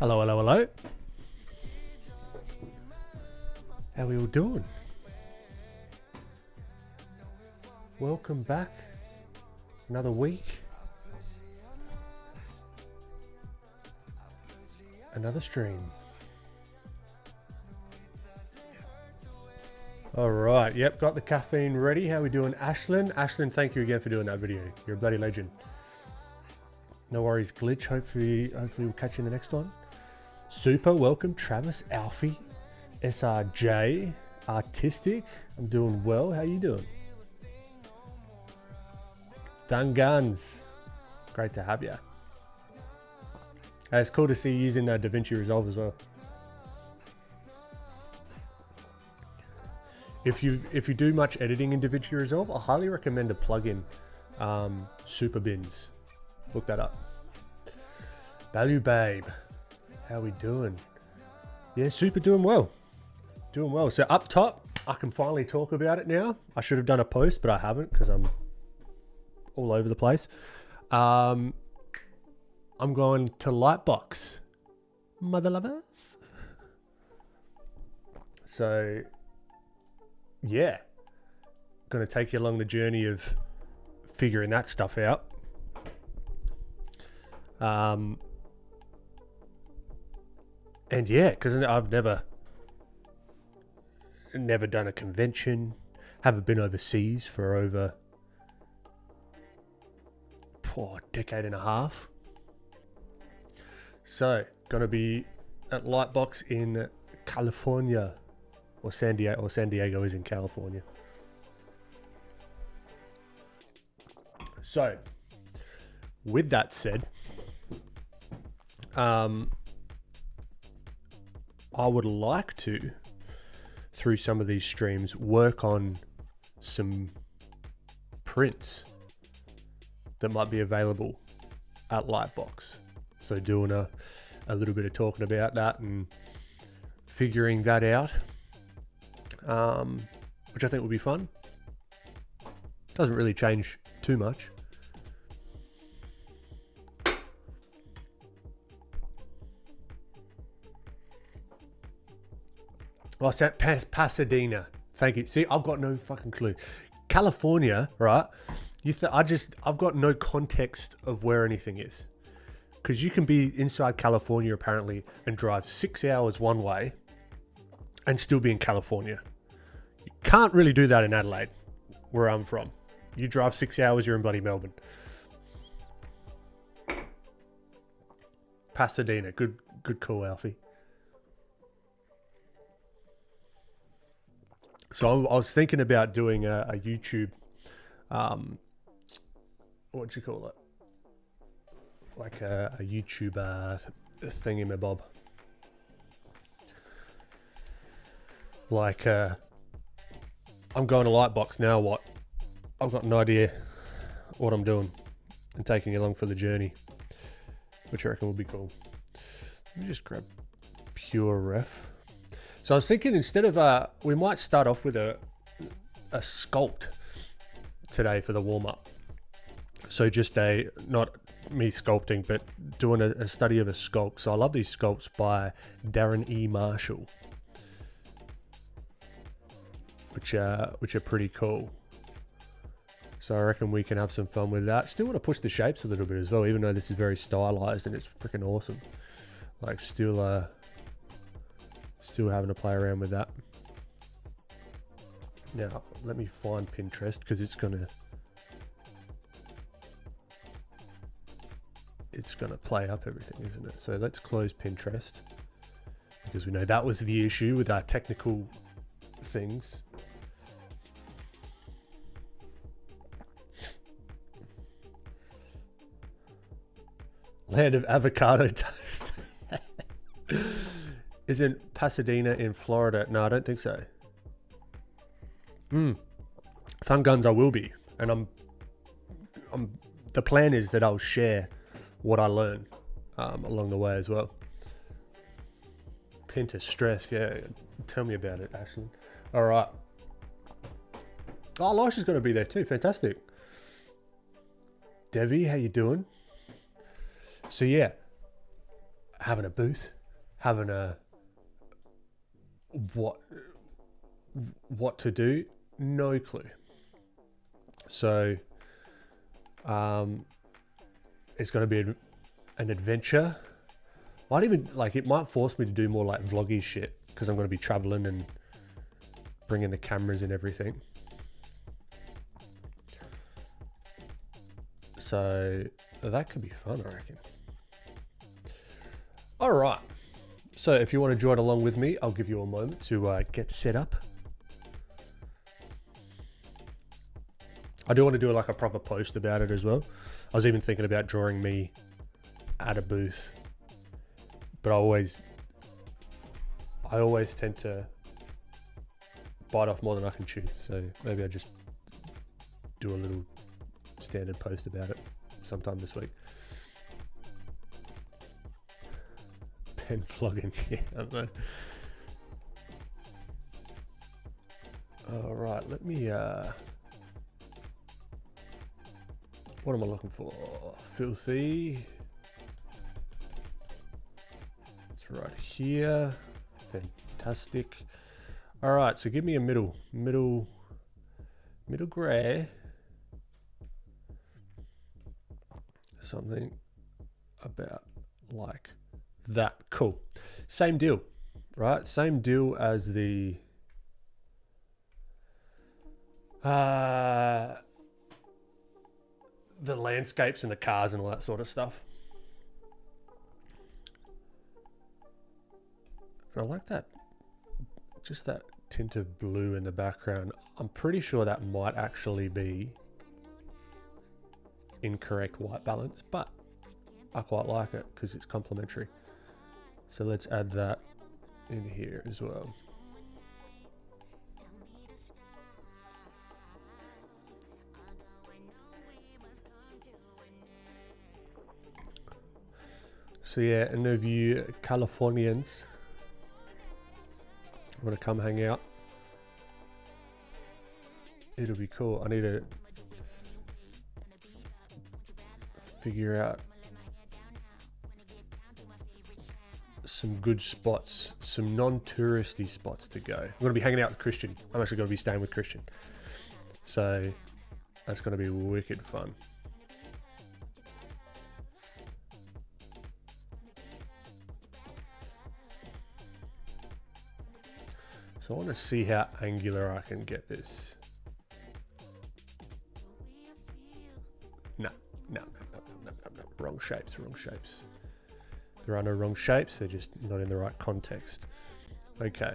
Hello, hello, hello. How are we all doing? Welcome back. Another week. Another stream. All right. Yep. Got the caffeine ready. How are we doing, Ashlyn? Ashlyn, thank you again for doing that video. You're a bloody legend. No worries, Glitch. Hopefully we'll catch you in the next one. Super. Welcome, Travis, Alfie, SRJ, Artistic. I'm doing well. How you doing? Dun Guns. Great to have you. It's cool to see you using DaVinci Resolve as well. If you do much editing in DaVinci Resolve, I highly recommend a plugin, Super Bins. Look that up. Value Babe, how we doing? Yeah, Super doing well. Doing well. So up top, I can finally talk about it now. I should have done a post, but I haven't because I'm all over the place. I'm going to LightBox, mother lovers. So yeah, going to take you along the journey of figuring that stuff out. And yeah, because I've never done a convention, haven't been overseas for over a decade and a half. So, gonna be at LightBox in California, or San Diego is in California. So, with that said, I would like to, through some of these streams, work on some prints that might be available at LightBox. So doing a little bit of talking about that and figuring that out, which I think will be fun. Doesn't really change too much. What's that? Pasadena. Thank you. See, I've got no fucking clue. California, right? I've got no context of where anything is. Because you can be inside California apparently and drive 6 hours one way and still be in California. You can't really do that in Adelaide, where I'm from. You drive 6 hours, you're in bloody Melbourne. Pasadena. Good call, Alfie. So I was thinking about doing a YouTube, what do you call it? Like a YouTube thingy-my-bob. Like, I'm going to LightBox now, what? I've got no idea what I'm doing and taking you along for the journey, which I reckon would be cool. Let me just grab Pure Ref. So I was thinking instead of, we might start off with a Sculpt today for the warm-up. So just not me sculpting, but doing a study of a sculpt. So I love these sculpts by Darren E. Marshall, which are pretty cool. So I reckon we can have some fun with that. Still want to push the shapes a little bit as well, even though this is very stylized and it's freaking awesome. Like still having to play around with that. Now, let me find Pinterest because it's gonna play up everything, isn't it? So let's close Pinterest because we know that was the issue with our technical things. Land of avocado toast. Isn't Pasadena in Florida? No, I don't think so. Thun Guns I will be, and the plan is that I'll share what I learn along the way as well. Pinterest stress, yeah. Tell me about it, Ashley. All right. Oh, Elisha's going to be there too. Fantastic. Devi, how you doing? So yeah, having a booth, having a what to do, no clue. So it's going to be an adventure. Might even, like, it might force me to do more like vloggy shit because I'm going to be traveling and bringing the cameras and everything. So that could be fun, I reckon. All right. So if you want to join along with me, I'll give you a moment to get set up. I do want to do like a proper post about it as well. I was even thinking about drawing me at a booth, but I always tend to bite off more than I can chew. So maybe I just do a little standard post about it sometime this week. Pen flogging, yeah, I don't know. All right, let me, what am I looking for? Filthy. It's right here. Fantastic. All right, so give me a middle gray. Something about like that. Cool. Same deal, right? Same deal as the landscapes and the cars and all that sort of stuff. And I like that, just that tint of blue in the background. I'm pretty sure that might actually be incorrect white balance, but I quite like it because it's complementary. So let's add that in here as well. So yeah, any of you Californians want to come hang out, it'll be cool. I need to figure out some good spots, some non-touristy spots to go. I'm going to be hanging out with Christian. I'm actually going to be staying with Christian. So that's going to be wicked fun. So I want to see how angular I can get this. No. Wrong shapes. There are no wrong shapes, they're just not in the right context. Okay.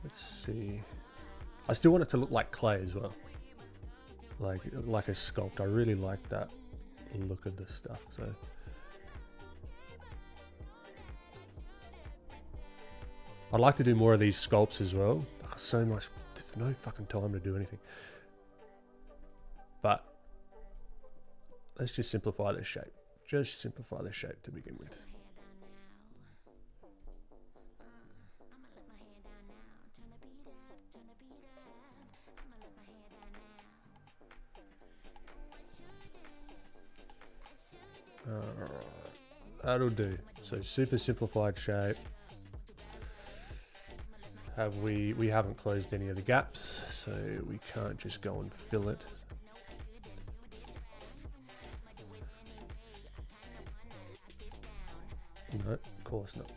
Let's see. I still want it to look like clay as well. Like a sculpt. I really like that look of this stuff. So I'd like to do more of these sculpts as well. I've got so much, no fucking time to do anything. But let's just simplify this shape. Just simplify this shape to begin with. Alright, that'll do. So super simplified shape. We haven't closed any of the gaps, so we can't just go and fill it. No, of course not.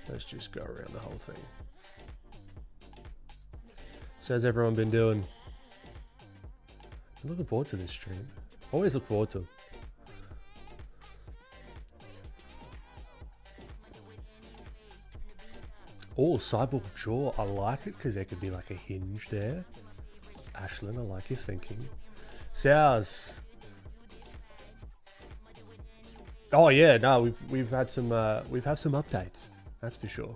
Let's just go around the whole thing. So how's everyone been doing? I'm looking forward to this stream. Always look forward to it. Oh, cyborg jaw. I like it because there could be like a hinge there. Ashlyn, I like your thinking. Sows. Oh yeah, no, we've had some updates. That's for sure.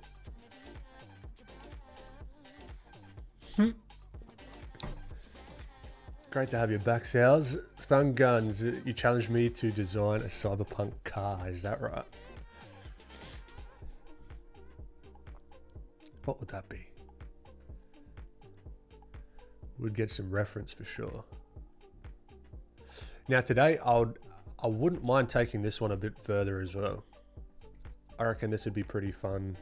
Great to have you back, Sows. Thung Guns, you challenged me to design a cyberpunk car. Is that right? What would that be? We'd get some reference for sure. Now today, I wouldn't mind taking this one a bit further as well. I reckon this would be pretty fun.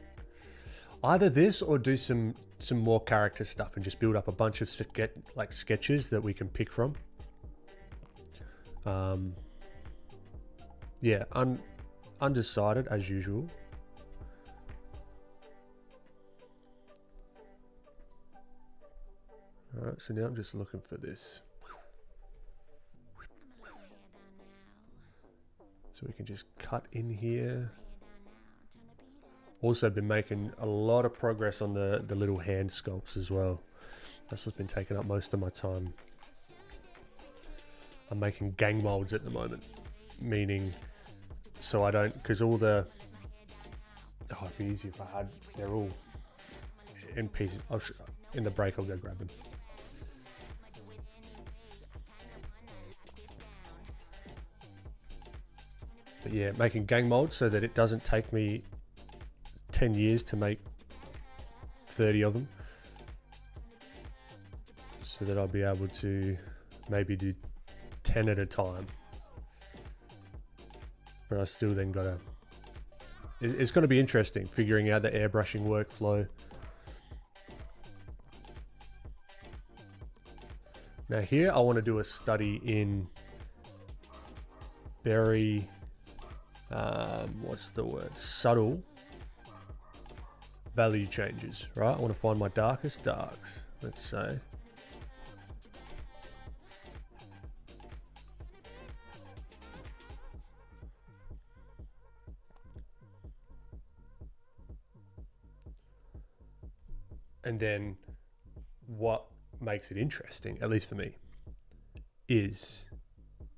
Either this or do some more character stuff and just build up a bunch of sketches that we can pick from. Yeah, undecided as usual. All right, so now I'm just looking for this. So we can just cut in here. Also been making a lot of progress on the little hand sculpts as well. That's what's been taking up most of my time. I'm making gang molds at the moment, meaning so I don't, because all the, oh, it'd be easier if I had, they're all in pieces. In the break I'll go grab them. But yeah, making gang molds so that it doesn't take me 10 years to make 30 of them, so that I'll be able to maybe do 10 at a time. But I still then gotta, it's going to be interesting figuring out the airbrushing workflow. Now here I want to do a study in very what's the word, subtle value changes, right? I want to find my darkest darks, let's say. And then what makes it interesting, at least for me, is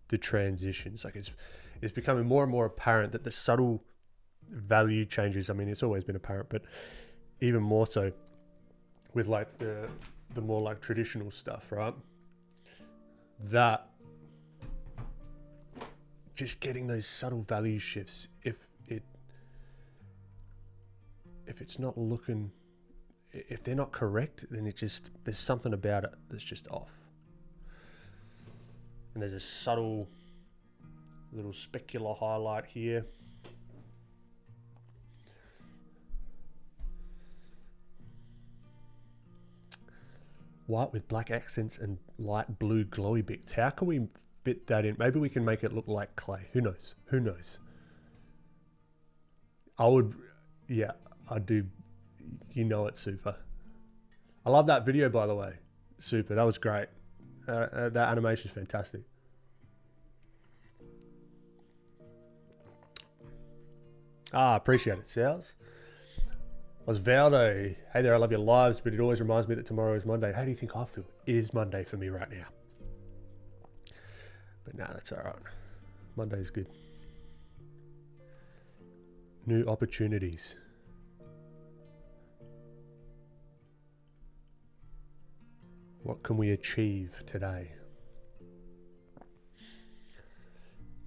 the transitions. Like it's becoming more and more apparent that the subtle value changes, I mean, it's always been apparent, but even more so with like the more like traditional stuff, right? That just getting those subtle value shifts, if it's not looking, if they're not correct, then it just, there's something about it that's just off. And there's a subtle little specular highlight here. White with black accents and light blue glowy bits. How can we fit that in? Maybe we can make it look like clay. Who knows? Who knows? I would, yeah, I do. You know it, Super. I love that video, by the way. Super, that was great. That animation is fantastic. Appreciate it, Sals. Osvaldo, hey there, I love your lives, but it always reminds me that tomorrow is Monday. How do you think I feel? It is Monday for me right now. But nah, that's all right. Monday's good. New opportunities. What can we achieve today?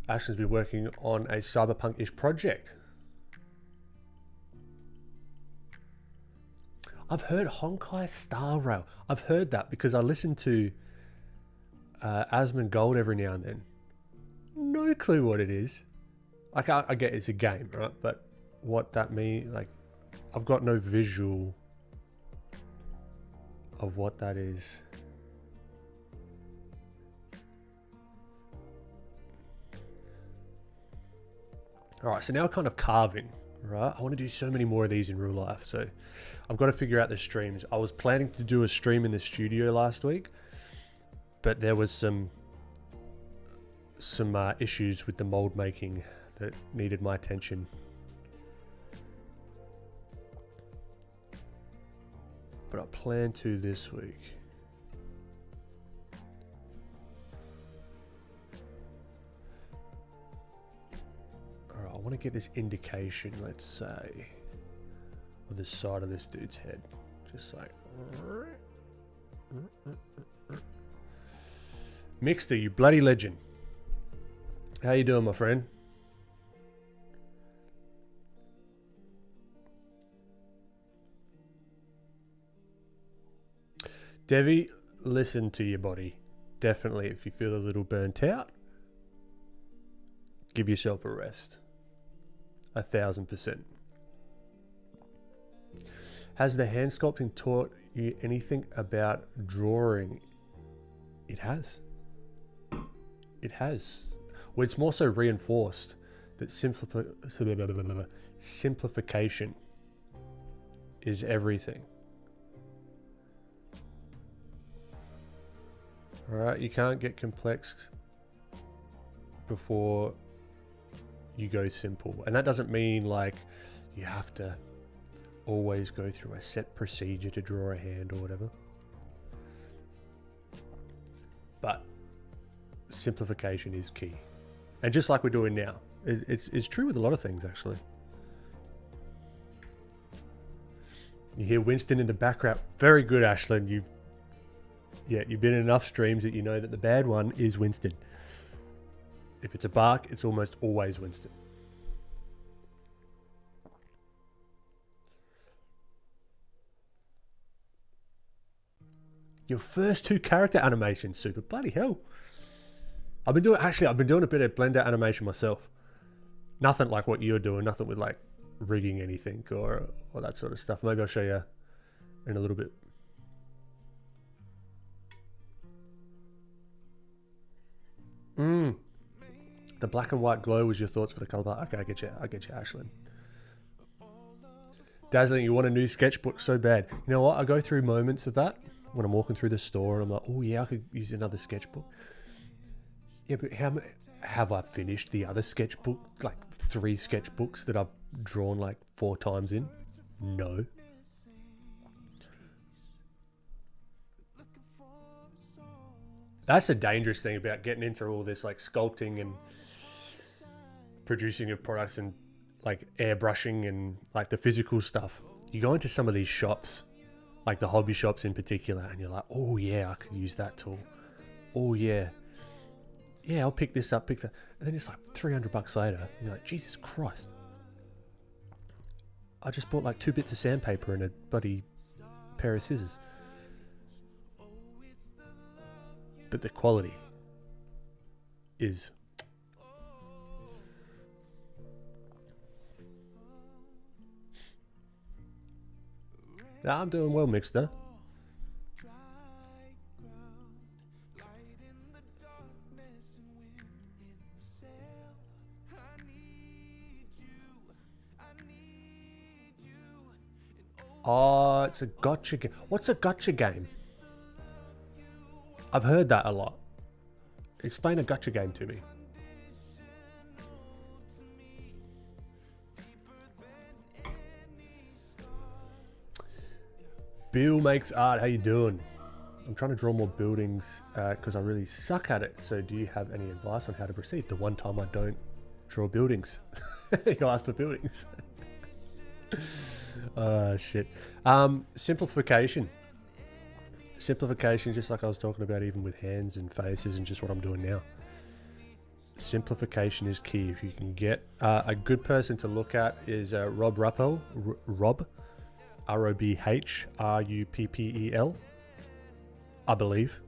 Ashton's been working on a cyberpunk-ish project. I've heard Honkai Star Rail. I've heard that because I listen to Ahmen Gold every now and then. No clue what it is. I get it's a game, right? But what that means, like, I've got no visual of what that is. All right, so now kind of carving, right? I want to do so many more of these in real life. So I've got to figure out the streams. I was planning to do a stream in the studio last week, but there was some issues with the mold making that needed my attention. But I plan to this week. All right, I want to get this indication, let's say, of the side of this dude's head. Just like... Mixter, you bloody legend. How you doing, my friend? Devi, listen to your body. Definitely, if you feel a little burnt out, Give yourself a rest. 1000%. Has the hand sculpting taught you anything about drawing? It has. It has. Well, it's more so reinforced that simplification is everything. All right, you can't get complex before you go simple. And that doesn't mean like you have to always go through a set procedure to draw a hand or whatever. But simplification is key. And just like we're doing now, it's true with a lot of things actually. You hear Winston in the background. Very good, Ashlyn. You've been in enough streams that you know that the bad one is Winston. If it's a bark, it's almost always Winston. Your first 2 character animations, super. Bloody hell. I've been doing a bit of Blender animation myself. Nothing like what you're doing, nothing with like rigging anything or that sort of stuff. Maybe I'll show you in a little bit. The black and white glow was your thoughts for the color bar. Okay, I get you, Ashlyn. Dazzling, you want a new sketchbook so bad. You know what? I go through moments of that when I'm walking through the store and I'm like, oh yeah, I could use another sketchbook. Yeah, but have I finished the other sketchbook? Like 3 sketchbooks that I've drawn like 4 times in? No. That's a dangerous thing about getting into all this like sculpting and producing of products and like airbrushing and like the physical stuff. You go into some of these shops, like the hobby shops in particular, and you're like, oh yeah, I could use that tool. Oh yeah. Yeah, I'll pick this up, pick that. And then it's like $300 later. And you're like, Jesus Christ. I just bought like 2 bits of sandpaper and a bloody pair of scissors. But the quality is... Nah, I'm doing well, Mixter. Oh, it's a gotcha game. What's a gotcha game? I've heard that a lot. Explain a gotcha game to me. Bill makes art. How you doing? I'm trying to draw more buildings because I really suck at it. So do you have any advice on how to proceed? The one time I don't draw buildings. You ask for buildings. Oh, shit. Simplification. Simplification, just like I was talking about even with hands and faces and just what I'm doing now. Simplification is key. If you can get a good person to look at is Rob Ruppel. Rob. R-O-B-H-R-U-P-P-E-L. I believe.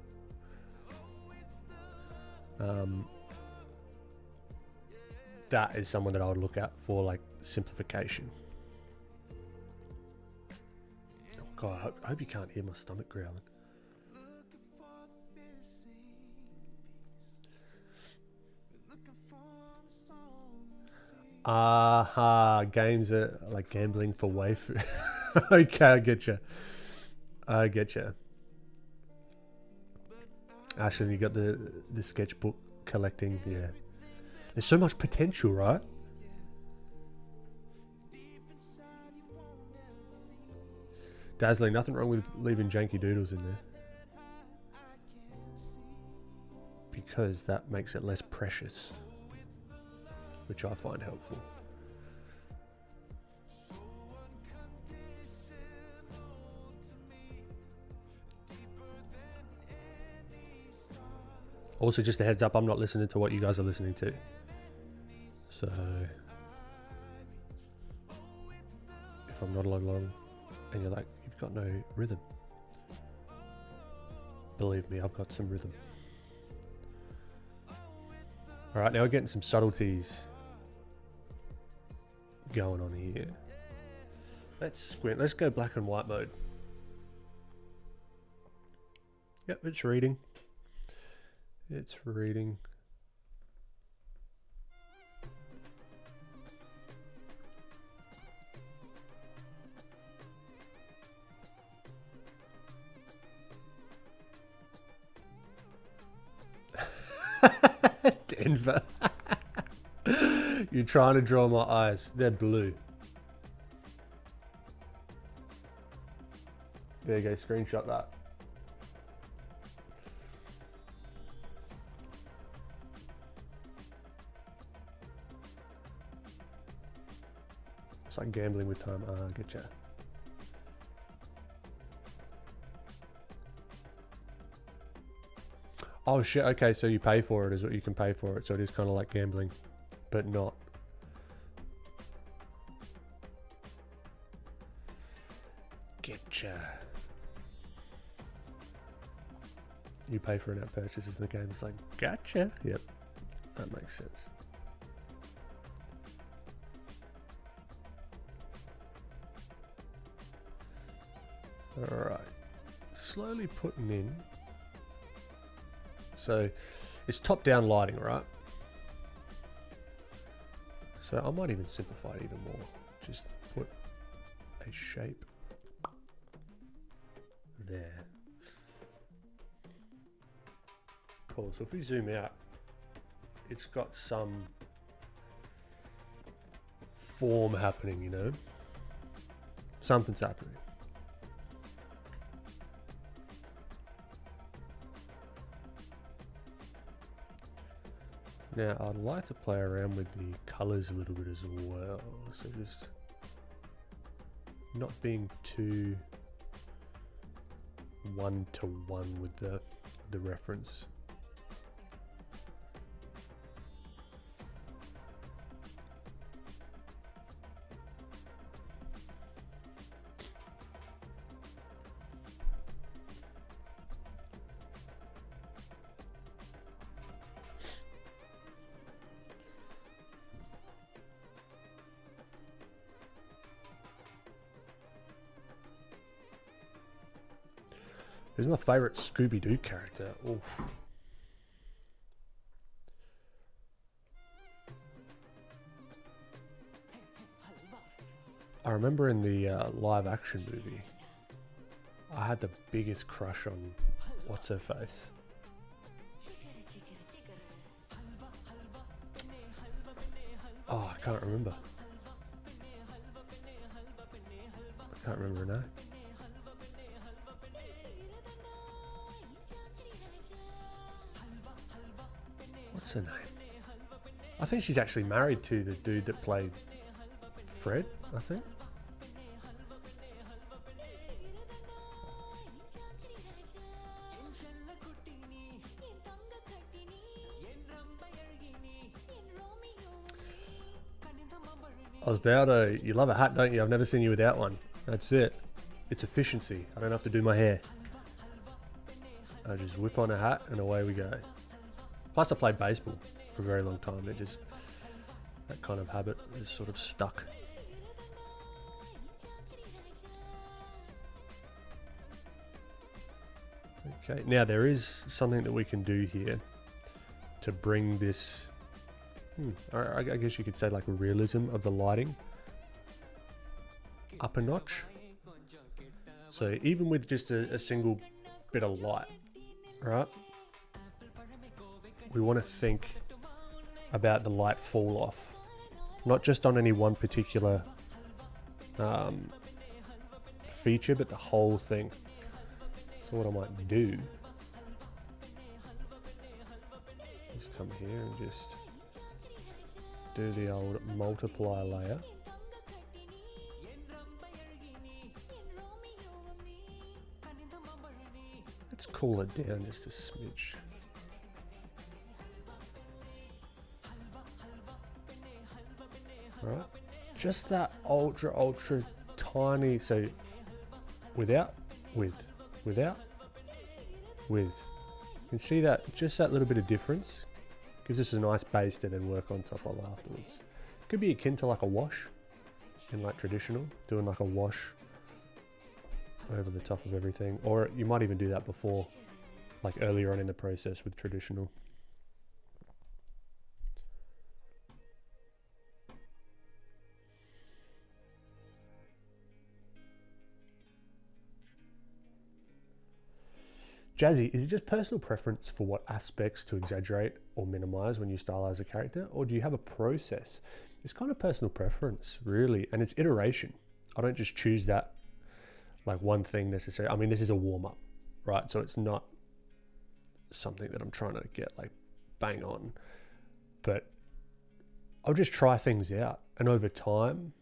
That is someone that I would look at for like simplification. Oh God, I hope you can't hear my stomach growling. Aha, games are like gambling for waifu. Okay, I get you. I get you. Ashley, you got the sketchbook collecting. Yeah, there's so much potential, right? Dazzling, nothing wrong with leaving janky doodles in there, because that makes it less precious, which I find helpful. Also, just a heads up, I'm not listening to what you guys are listening to. So, if I'm not along and you're like, you've got no rhythm, believe me, I've got some rhythm. All right, now we're getting some subtleties going on here. Let's squint. Let's go black and white mode. Yep, it's reading. It's reading. Denver. You're trying to draw my eyes. They're blue. There you go, screenshot that. It's like gambling with time. Ah, getcha. Oh shit, okay, so you pay for it is what you can pay for it. So it is kind of like gambling, but not. Getcha. You pay for in-app purchases in the game. It's like, gotcha. Yep, that makes sense. All right, slowly putting in. So it's top-down lighting, right? So I might even simplify it even more. Just put a shape there. Cool, so if we zoom out, it's got some form happening, you know? Something's happening. Now, I'd like to play around with the colors a little bit as well. So just not being too one-to-one with the reference. Who's my favourite Scooby-Doo character? Oof. I remember in the live action movie, I had the biggest crush on what's her face. Oh, I can't remember. I can't remember her name. What's her name? I think she's actually married to the dude that played Fred, I think. Osvaldo, you love a hat, don't you? I've never seen you without one. That's it. It's efficiency. I don't have to do my hair. I just whip on a hat and away we go. Plus I played baseball for a very long time. It just, that kind of habit is sort of stuck. Okay, now there is something that we can do here to bring this, I guess you could say like a realism of the lighting up a notch. So even with just a single bit of light, right? We want to think about the light fall off, not just on any one particular feature, but the whole thing. So what I might do is come here and just do the old multiply layer. Let's cool it down just a smidge. Right, just that ultra tiny, so without, without, with. You can see that, just that little bit of difference Gives us a nice base to then work on top of afterwards. Could be akin to like a wash in like traditional, doing like a wash over the top of everything. Or you might even do that before, like earlier on in the process with traditional. Jazzy, is it just personal preference for what aspects to exaggerate or minimize when you stylize a character? Or do you have a process? It's kind of personal preference, really, and it's iteration. I don't just choose that like one thing necessarily. I mean, this is a warm-up, right? So it's not something that I'm trying to get like bang on, but I'll just try things out. And over time,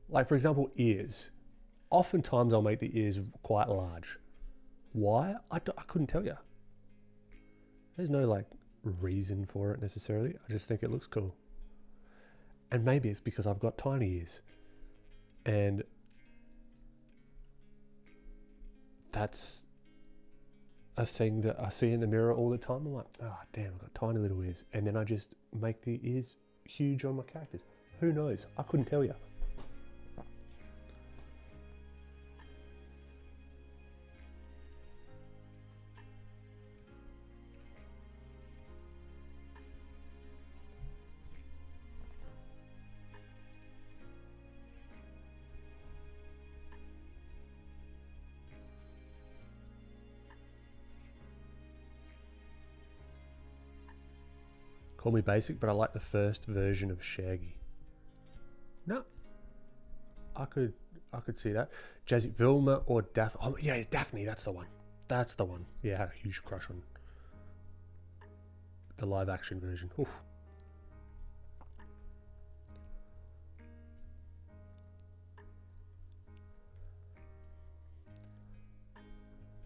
like for example, ears. Oftentimes I'll make the ears quite large. Why? I couldn't tell you. There's no like reason for it necessarily. I just think it looks cool. And maybe it's because I've got tiny ears. And that's a thing that I see in the mirror all the time. I'm like, oh damn, I've got tiny little ears. And then I just make the ears huge on my characters. Who knows? I couldn't tell you. Call me basic, but I like the first version of Shaggy. No, I could see that. Jazzy, Vilma or Daphne? Oh yeah, it's Daphne. That's the one. That's the one. Yeah, I had a huge crush on the live action version. Oof.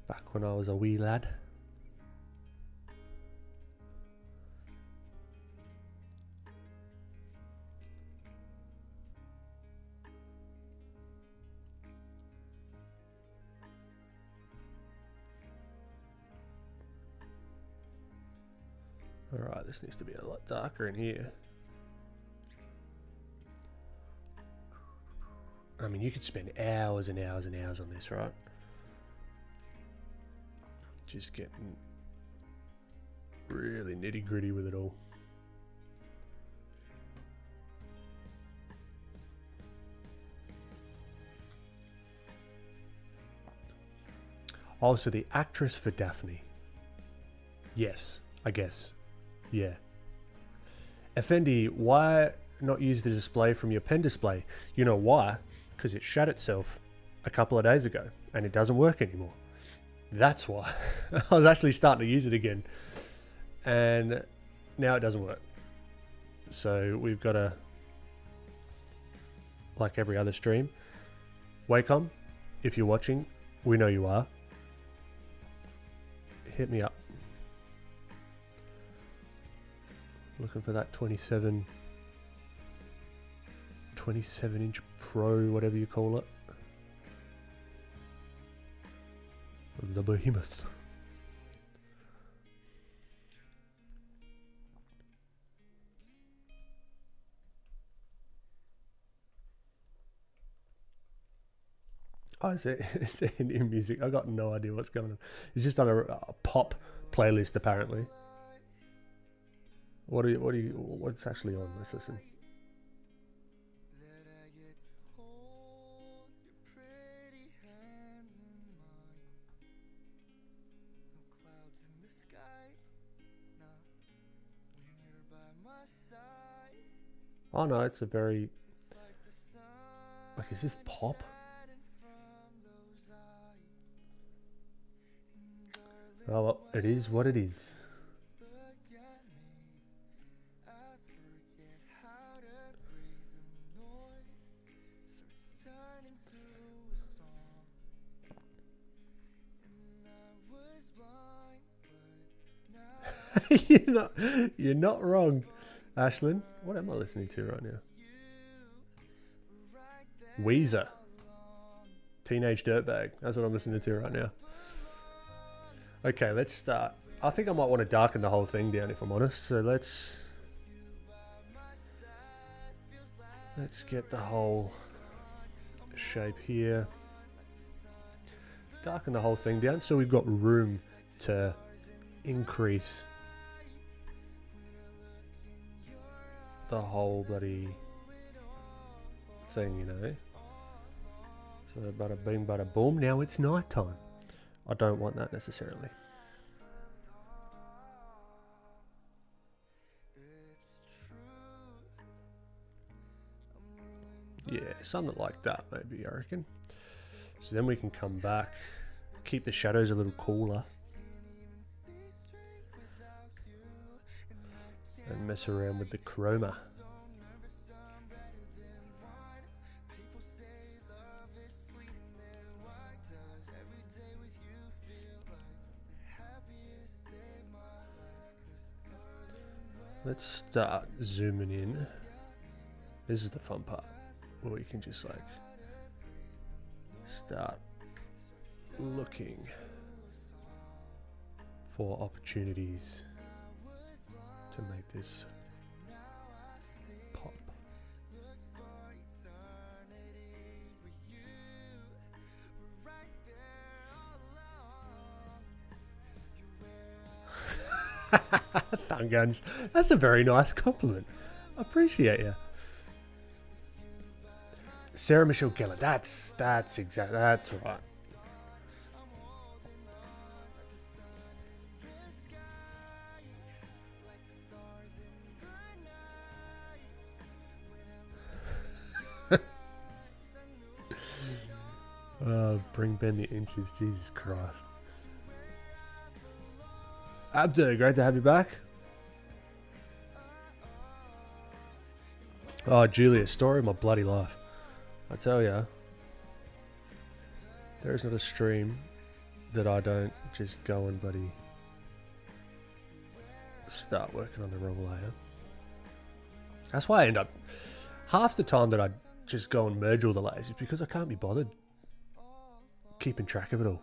Back when I was a wee lad. Alright, this needs to be a lot darker in here. I mean, you could spend hours and hours and hours on this, right? Just getting really nitty gritty with it all. Oh, so the actress for Daphne. Yes, I guess. Yeah. Effendi, why not use the display from your pen display? You know why? Because it shut itself a couple of days ago and it doesn't work anymore. That's why. I was actually starting to use it again and now it doesn't work. So we've got to, like every other stream, Wacom, if you're watching, we know you are. Hit me up. Looking for that 27 inch Pro, whatever you call it. The behemoth. Oh, is it new music? I got no idea what's going on. It's just on a pop playlist apparently. What's actually on? Let's listen. Oh no, it's a very, like, is this pop? Oh well, it is what it is. You're not wrong, Ashlyn. What am I listening to right now? Weezer. Teenage Dirtbag. That's what I'm listening to right now. Okay, let's start. I think I might want to darken the whole thing down if I'm honest. So let's get the whole shape here. Darken the whole thing down so we've got room to increase the whole bloody thing, you know. So bada bing, bada boom. Now it's night time. I don't want that necessarily. Yeah, something like that maybe, I reckon. So then we can come back, keep the shadows a little cooler, and mess around with the chroma. Let's start zooming in. This is the fun part, where you can just like start looking for opportunities to make this pop. Thumb guns. That's a very nice compliment. I appreciate you. Sarah Michelle Gellar. That's exactly, that's right. Bring Ben the inches. Jesus Christ. Abdo, great to have you back. Oh, Julia, story of my bloody life. I tell ya, there is not a stream that I don't just go and bloody start working on the wrong layer. That's why I end up, half the time that I just go and merge all the layers is because I can't be bothered keeping track of it all.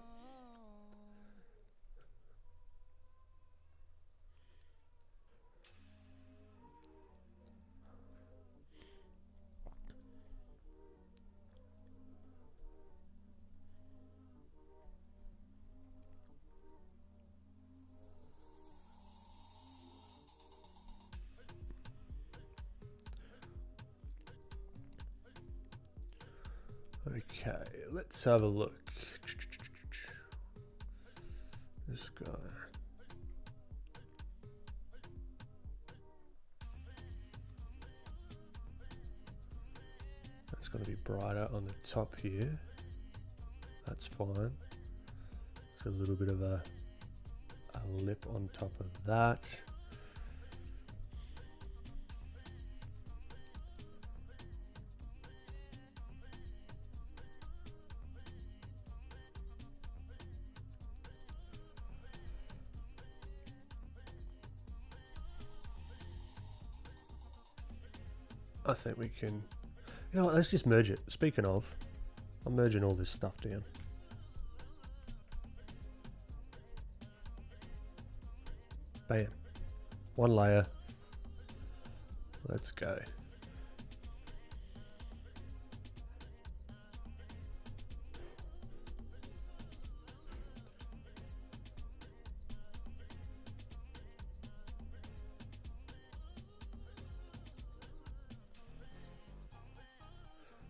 Okay, let's have a look. This guy. That's going to be brighter on the top here. That's fine. It's a little bit of a lip on top of that. I think we can, you know what, let's just merge it. Speaking of, I'm merging all this stuff down. Bam. One layer. Let's go.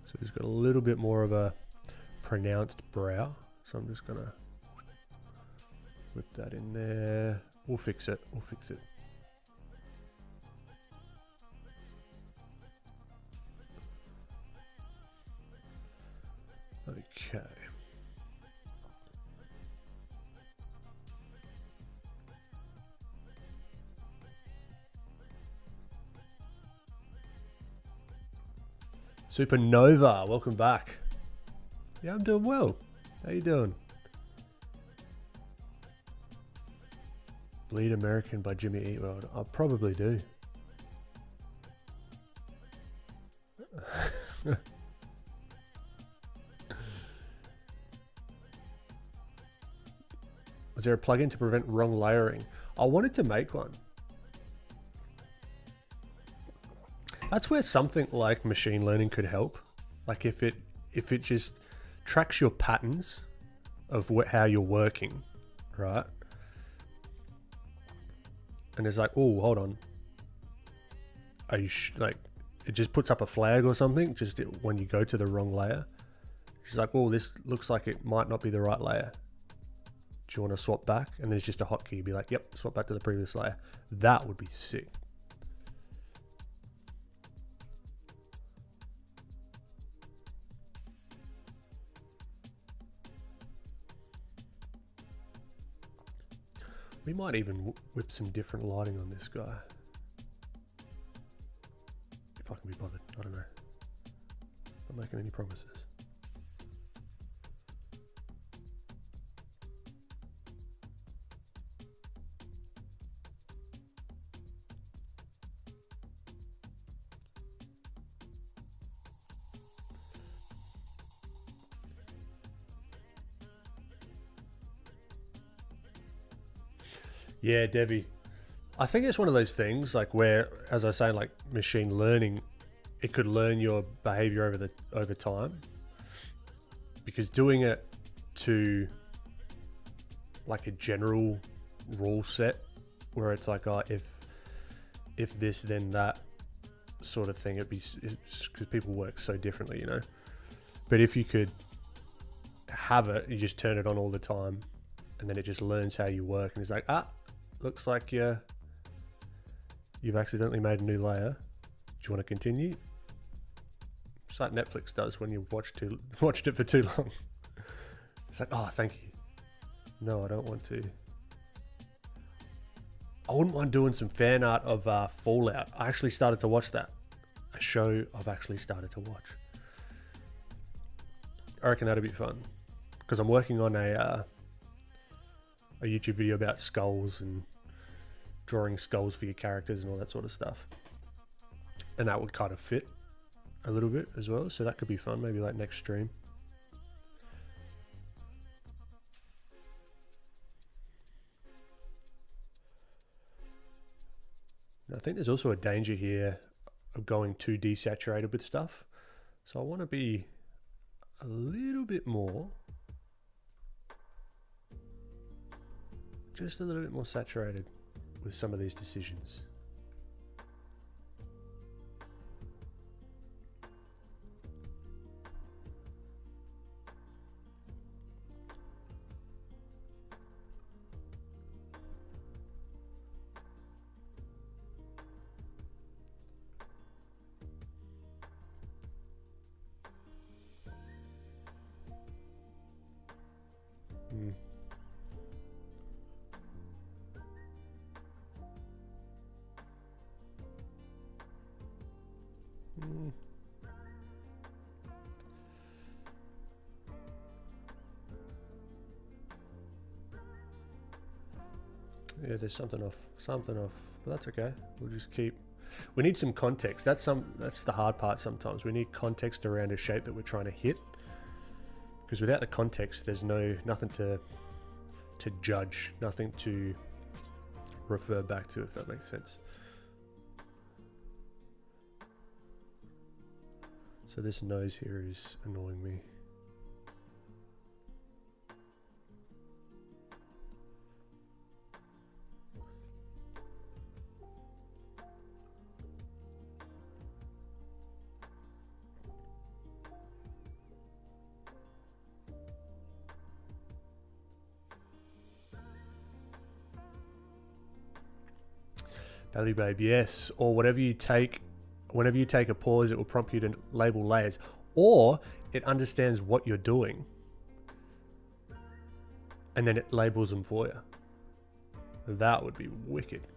So he's got a little bit more of a pronounced brow. So I'm just gonna whip that in there. We'll fix it. We'll fix it. Okay. Supernova, welcome back. Yeah, I'm doing well. How you doing? Bleed American by Jimmy Eat World. I probably do. is there a plugin to prevent wrong layering? I wanted to make one. That's where something like machine learning could help. Like if it just tracks your patterns of how you're working, right? And it's like, oh, hold on. Are you like, it just puts up a flag or something just when you go to the wrong layer. It's like, oh, this looks like it might not be the right layer. Do you want to swap back? And there's just a hotkey. You'd be like, yep, swap back to the previous layer. That would be sick. We might even whip some different lighting on this guy. If I can be bothered, I don't know. Not making any promises. Yeah, Debbie. I think it's one of those things like where, as I was saying, like machine learning, it could learn your behavior over time. Because doing it to like a general rule set where it's like, oh, if this then that sort of thing, because people work so differently, you know. But if you could have it, you just turn it on all the time, and then it just learns how you work, and it's like, looks like you've accidentally made a new layer. Do you want to continue? It's like Netflix does when you've watched it for too long. It's like, oh, thank you. No, I don't want to. I wouldn't mind doing some fan art of Fallout. I actually started to watch that. A show I've actually started to watch. I reckon that'd be fun. Because I'm working on a YouTube video about skulls and drawing skulls for your characters and all that sort of stuff. And that would kind of fit a little bit as well. So that could be fun, maybe like next stream. And I think there's also a danger here of going too desaturated with stuff. So I want to be a little bit more, just a little bit more saturated with some of these decisions. Yeah, there's something off, but that's okay. We'll just keep. We need some context. That's the hard part sometimes. We need context around a shape that we're trying to hit, because without the context, there's nothing to judge, nothing to refer back to, if that makes sense. So this nose here is annoying me. Belly Babe, yes. Or whatever you take, whenever you take a pause, it will prompt you to label layers. Or it understands what you're doing, and then it labels them for you. That would be wicked.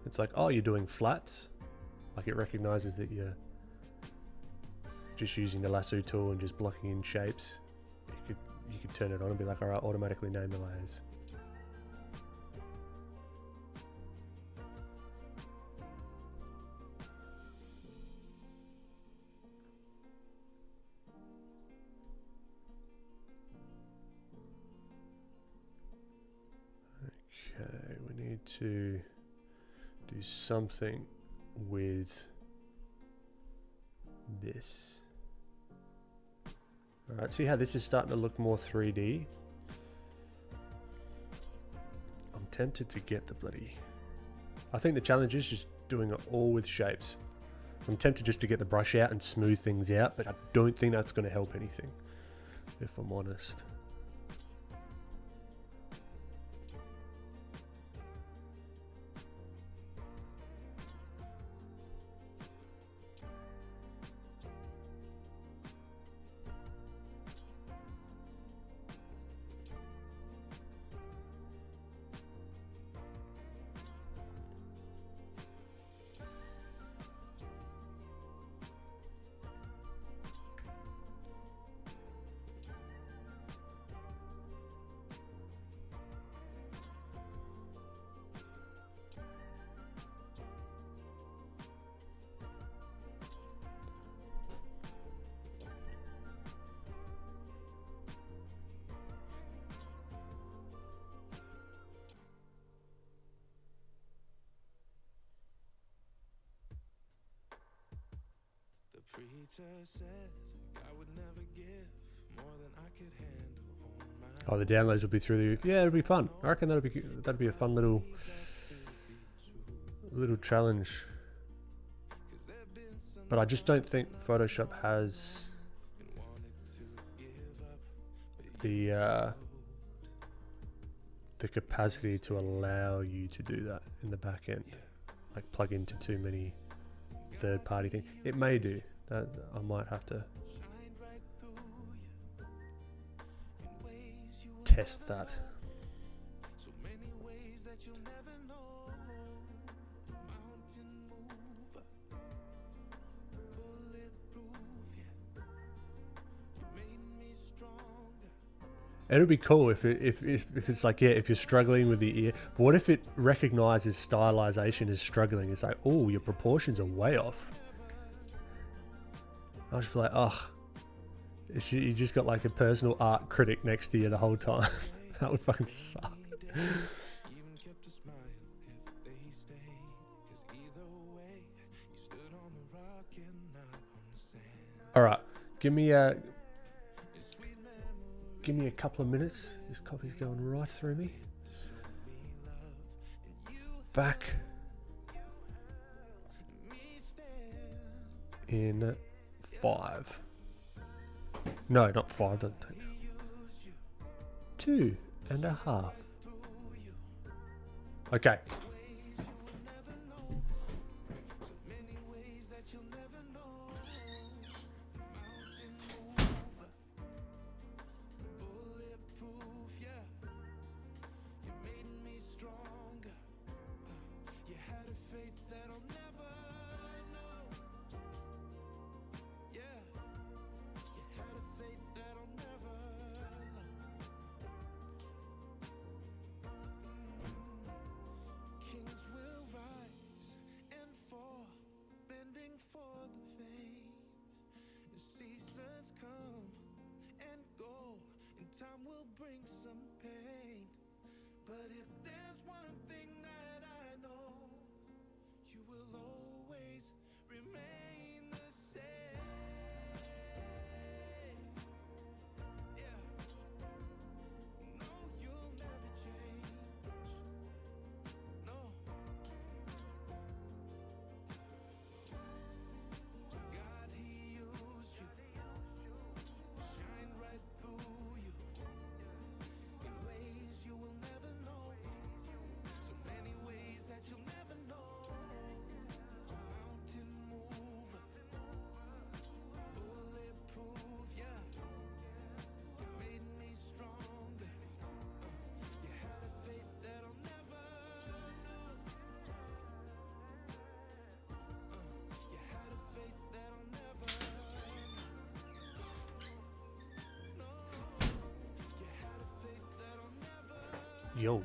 It's like, oh, you're doing flats. Like it recognizes that you're just using the lasso tool and just blocking in shapes. You could turn it on and be like, all right, automatically name the layers. to do something with this. All right, see how this is starting to look more 3D? I'm tempted to get the bloody... I think the challenge is just doing it all with shapes. I'm tempted just to get the brush out and smooth things out, but I don't think that's going to help anything, if I'm honest. Oh, the downloads will be through the roof. Yeah, it'll be fun. I reckon that'd be a fun little challenge. But I just don't think Photoshop has the capacity to allow you to do that in the back end, like plug into too many third-party things. It may do. That I might have to test that. It'll be cool if it's like, yeah, if you're struggling with the ear. But what if it recognizes stylization as struggling? It's like, oh, your proportions are way off. I'll just be like, oh, you just got like a personal art critic next to you the whole time. That would fucking suck. All right, give me a couple of minutes. This coffee's going right through me. Back in 5. No, not 5. Doesn't take 2.5. Okay. Yo.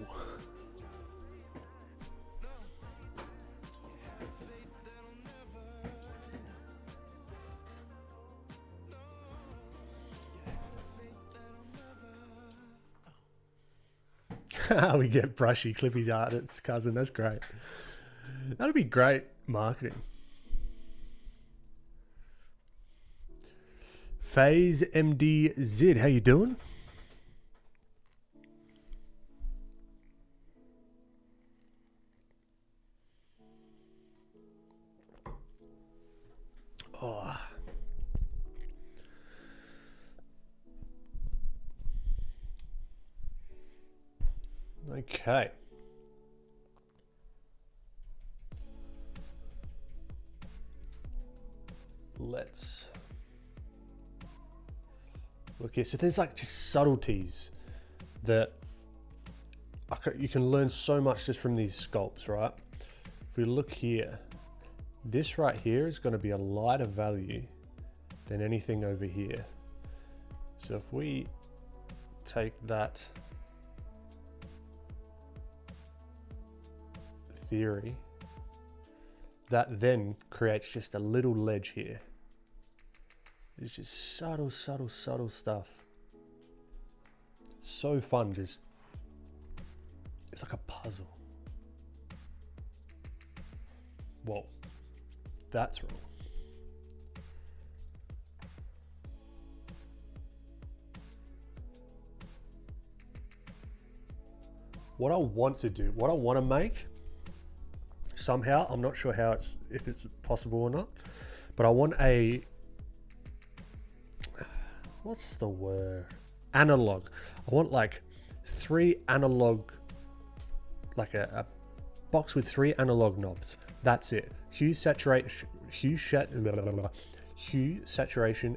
We get brushy Clippy's artist's cousin. That's great. That'd be great marketing. Phase MDZ, how you doing? Oh. Okay. Let's look here. So there's like just subtleties that you can learn so much just from these sculpts, right? If we look here, this right here is going to be a lighter value than anything over here. So if we take that theory, that then creates just a little ledge here. It's just subtle, subtle, subtle stuff. So fun, just, it's like a puzzle. Whoa, that's wrong. What I want to do, what I want to make, somehow, I'm not sure how if it's possible or not, but I want a, what's the word? Analog. I want like 3 analog, like a box with 3 analog knobs. That's it. Hue, saturation,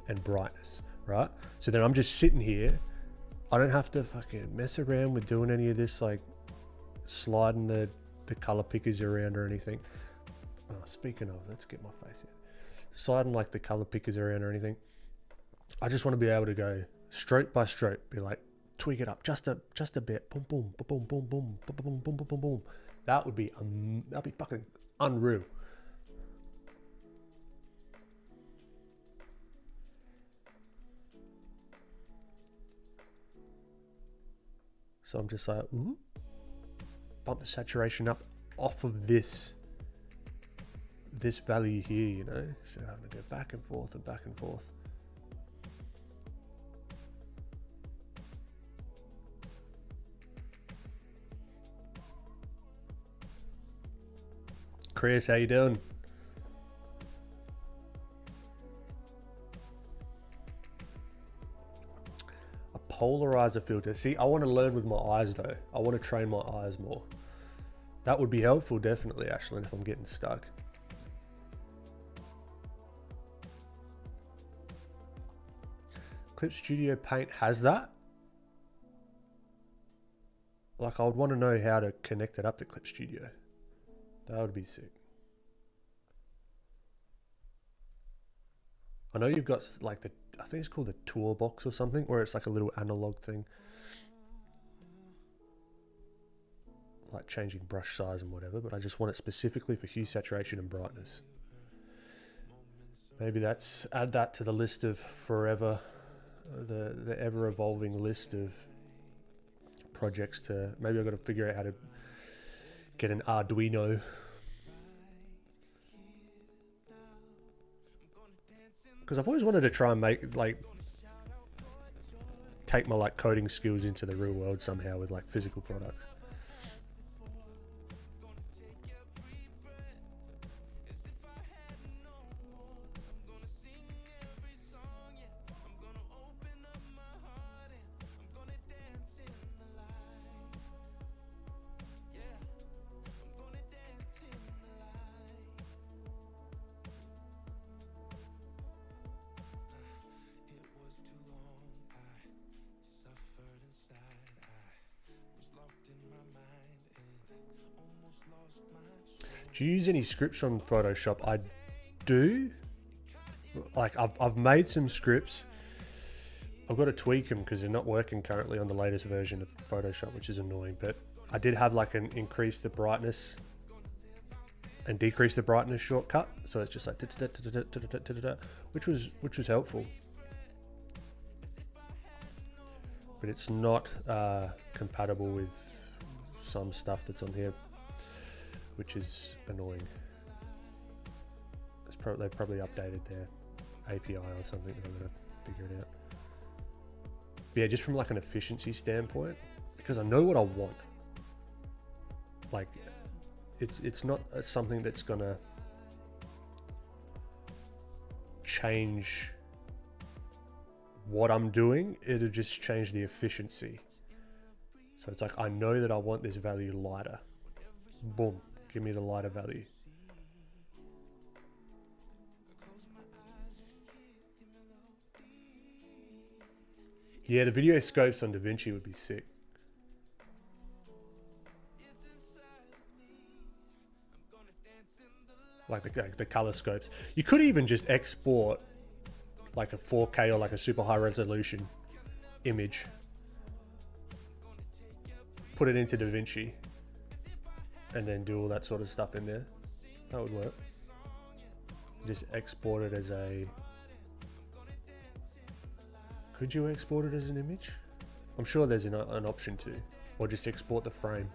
and brightness, right? So then I'm just sitting here. I don't have to fucking mess around with doing any of this, like sliding the color pickers around or anything. Oh, speaking of, let's get my face in. Sliding like the color pickers around or anything. I just want to be able to go stroke by stroke, be like, tweak it up just a bit. Boom, boom, boom, boom, boom, boom, boom, boom, boom, boom, boom. That'd be fucking unreal. So I'm just like, ooh, bump the saturation up off of this value here, you know, instead of having to go back and forth and back and forth. Chris, how you doing? A polarizer filter. See, I want to learn with my eyes though. I want to train my eyes more. That would be helpful, definitely, Ashlyn, if I'm getting stuck. Clip Studio Paint has that. Like, I would want to know how to connect it up to Clip Studio. That would be sick. I know you've got like I think it's called the toolbox or something, where it's like a little analog thing. Like changing brush size and whatever, but I just want it specifically for hue, saturation, and brightness. Maybe that's, add that to the list of forever, the ever evolving list of projects to, maybe I've got to figure out how to get an Arduino. Because I've always wanted to try and take my like coding skills into the real world somehow with like physical products. Do you use any scripts on Photoshop? I do. Like I've made some scripts. I've got to tweak them because they're not working currently on the latest version of Photoshop, which is annoying. But I did have like an increase the brightness and decrease the brightness shortcut, so it's just like which was helpful. But it's not compatible some stuff that's on here, which is annoying. They've probably updated their API or something. I'm gonna figure it out. But yeah, just from like an efficiency standpoint, because I know what I want. Like, it's not something that's gonna change what I'm doing. It'll just change the efficiency. So it's like, I know that I want this value lighter. Boom, give me the lighter value. Yeah, the video scopes on DaVinci would be sick. Like the color scopes. You could even just export like a 4K or like a super high resolution image. Put it into DaVinci. And then do all that sort of stuff in there. That would work. Just export it as a... Could you export it as an image? I'm sure there's an option to. Or just export the frame.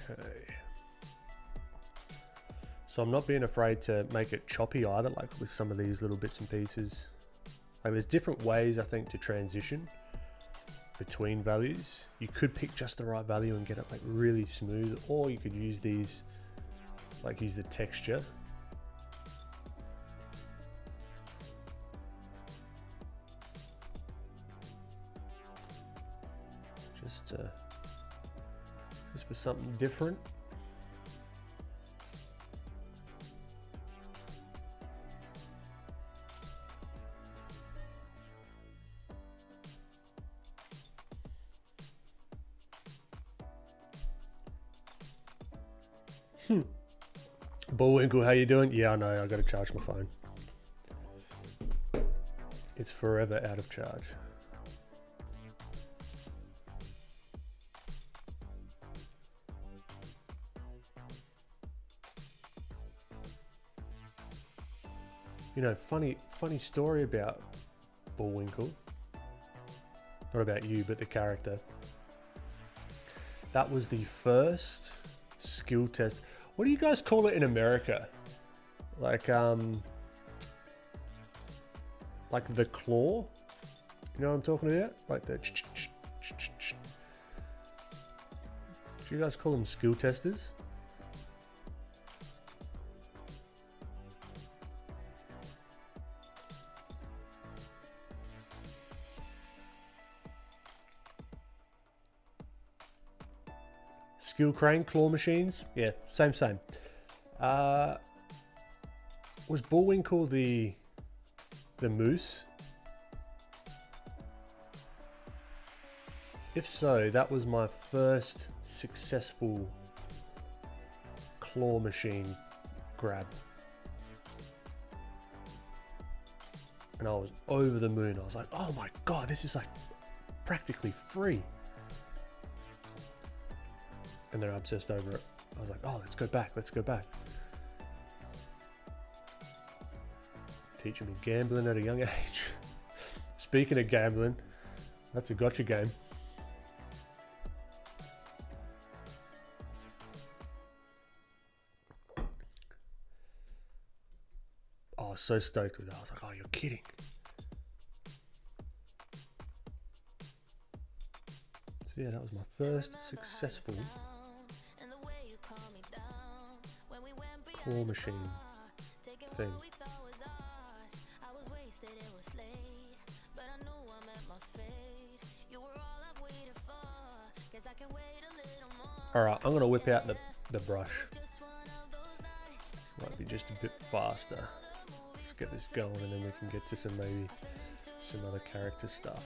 Okay. So I'm not being afraid to make it choppy either, like with some of these little bits and pieces. Like there's different ways, I think, to transition between values. You could pick just the right value and get it like really smooth, or you could use these, like use the texture. Just for something different. Bullwinkle, how you doing? Yeah, I know, I gotta charge my phone. It's forever out of charge. You know, funny story about Bullwinkle. Not about you, but the character. That was the first skill test. What do you guys call it in America? Like the claw? You know what I'm talking about? Like the... Do you guys call them skill testers? Skill crane, claw machines. Yeah, same. Was Bullwinkle the moose? If so, that was my first successful claw machine grab. And I was over the moon. I was like, oh my God, this is like practically free. And they're obsessed over it. I was like, oh, let's go back. Teaching me gambling at a young age. Speaking of gambling, that's a gotcha game. Oh, I was so stoked with that. I was like, oh, you're kidding. So yeah, that was my first successful claw machine thing. Alright, I'm going to whip out the brush. Might be just a bit faster. Let's get this going and then we can get to maybe some other character stuff.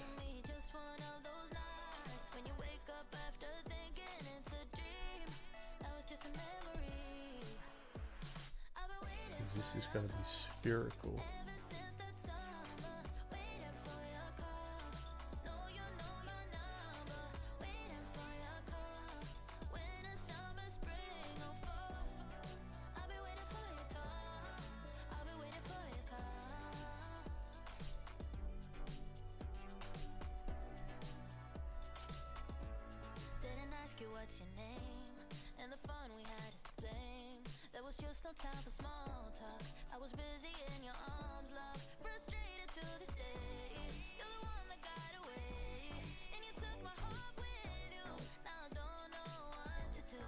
This is going to be spherical. What's your name? And the fun we had is to blame. There was just no time for small talk. I was busy in your arms, love. Frustrated to this day. You're the one that got away, and you took my heart with you. Now I don't know what to do.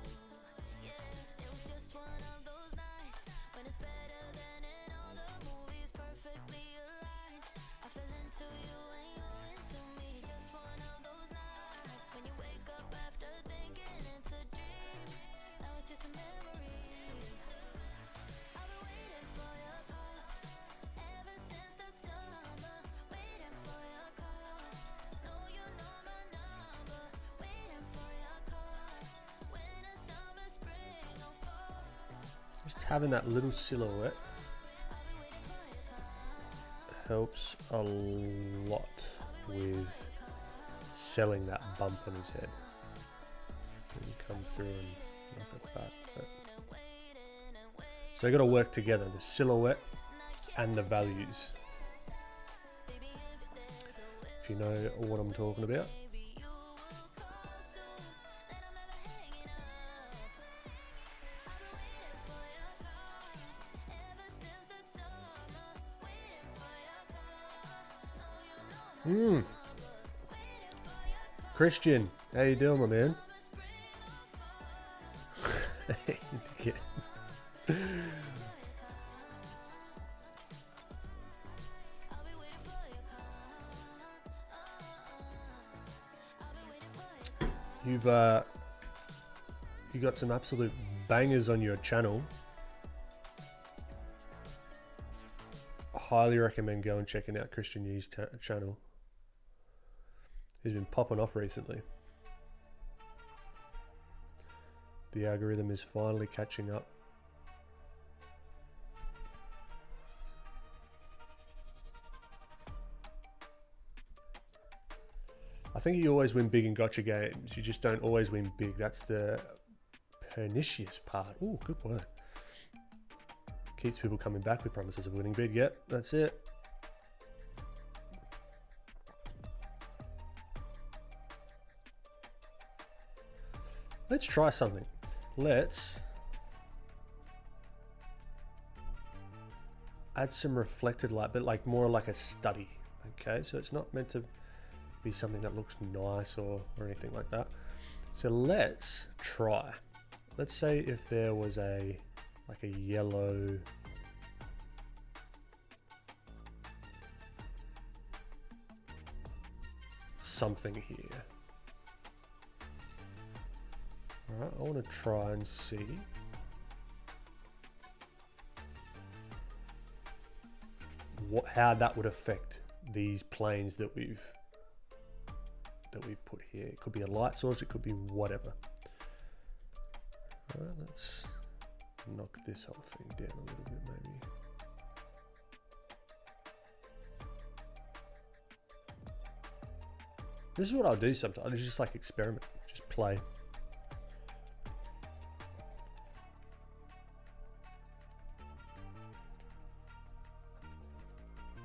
Yeah, it was just one of those nights when it's better than in all the movies, perfectly aligned. I fell into you and you into me. Just one of those nights when you wake up after thinking it's a dream. Now it's just a memory. I've been waiting for your call ever since that summer. Waiting for your call. No, you know my number. Waiting for your call. Winter, summer, spring, or fall. Just having that little silhouette helps a lot with selling that bump on his head. And come through and knock it back. So they got to work together, the silhouette and the values. If you know what I'm talking about. Christian, how you doing, my man? You got some absolute bangers on your channel. I highly recommend going and checking out Christian Yee's channel. He's been popping off recently. The algorithm is finally catching up. I think you always win big in gotcha games. You just don't always win big. That's the pernicious part. Ooh, good word. Keeps people coming back with promises of winning big. Yep, that's it. Let's try something. Let's add some reflected light, but like more like a study. Okay, so it's not meant to be something that looks nice or anything like that. So let's try. Let's say if there was a like a yellow something here. All right, I want to try and see how that would affect these planes that we've put here. It could be a light source, it could be whatever. All right, let's knock this whole thing down a little bit maybe. This is what I'll do sometimes. I just like experiment, just play.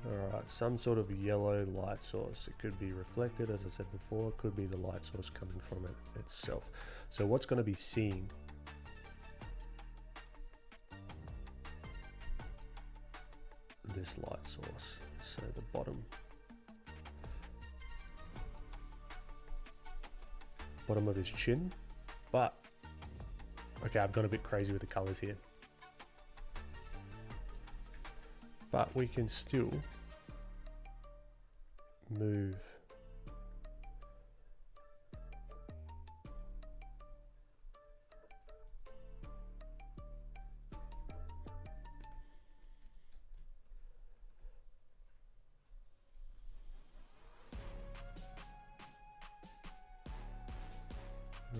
Alright, some sort of yellow light source. It could be reflected, as I said before. It could be the light source coming from it itself. So what's going to be seen? This light source. So the bottom of his chin. But, okay, I've gone a bit crazy with the colors here. but we can still move.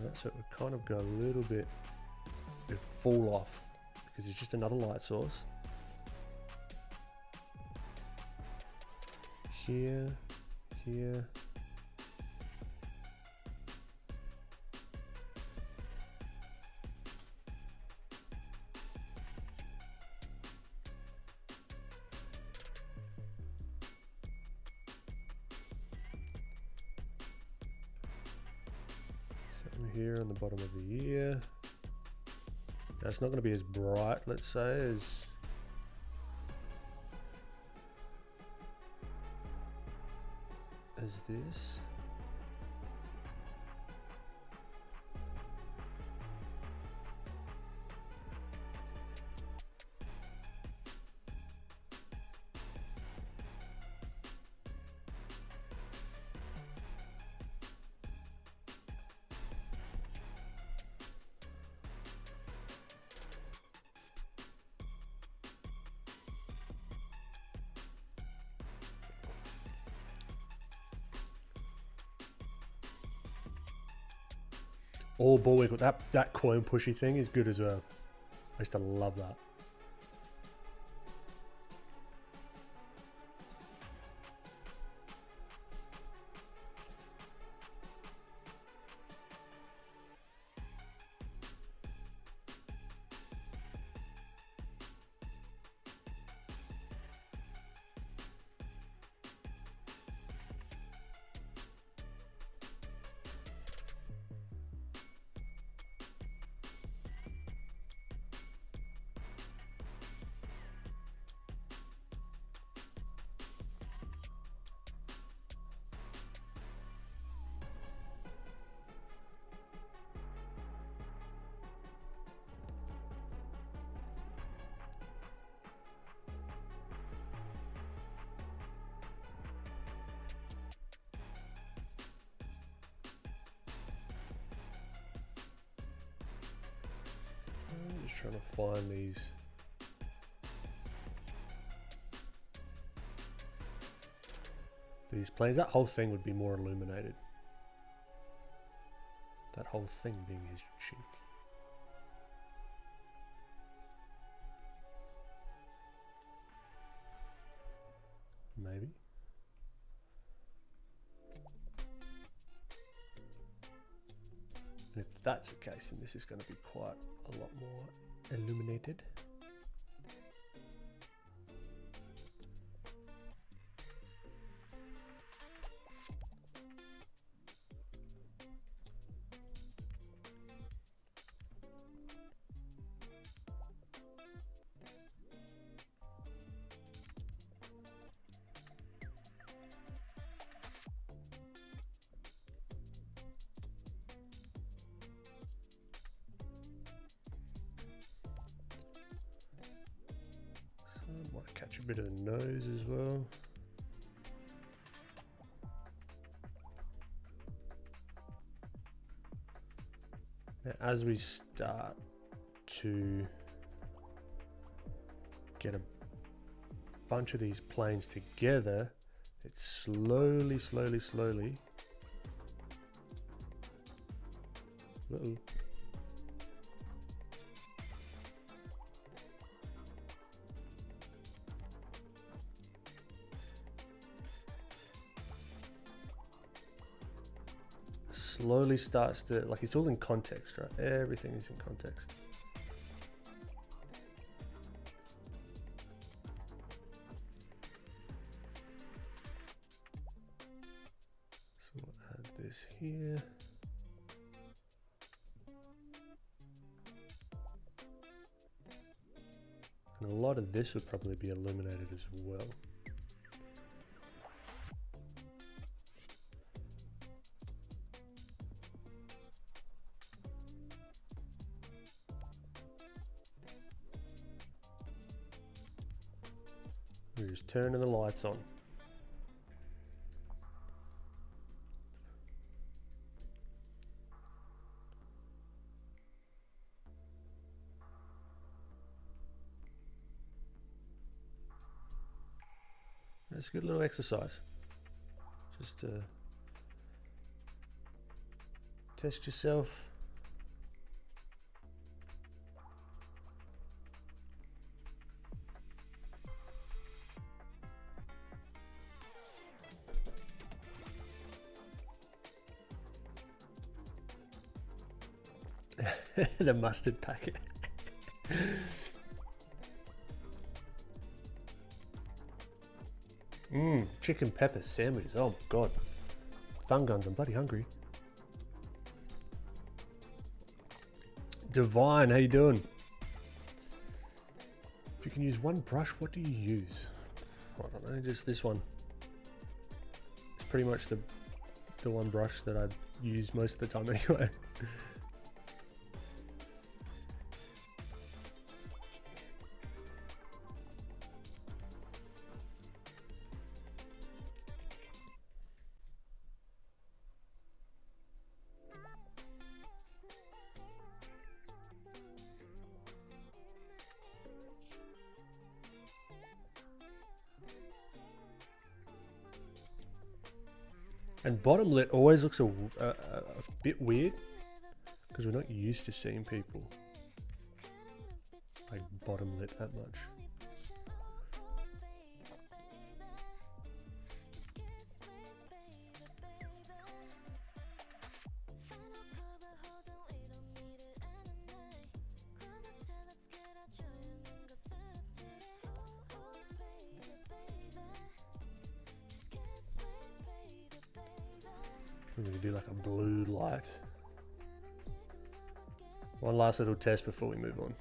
Right, so it would kind of go a little bit, it'd fall off because it's just another light source. Here, here. Same here on the bottom of the ear. Now it's not going to be as bright, let's say, as this. Oh, Bullwiggle, that coin pushy thing is good as well. I used to love that. I'm just trying to find these planes. That whole thing would be more illuminated. That whole thing being his cheek. Maybe. And if that's the case, then this is going to be quite a lot more illuminated. Might catch a bit of the nose as well. Now, as we start to get a bunch of these planes together, it's slowly slowly starts to, like, it's all in context, right? Everything is in context. So we'll add this here. And a lot of this would probably be illuminated as well. We're just turning the lights on. That's a good little exercise. Just to test yourself. The mustard packet. Chicken pepper sandwiches. Oh my god. Thumb guns, I'm bloody hungry. Divine, how you doing? If you can use one brush, what do you use? I don't know, just this one. It's pretty much the one brush that I use most of the time anyway. And bottom lit always looks a bit weird because we're not used to seeing people like bottom lit that much. We're going to do like a blue light. One last little test before we move on.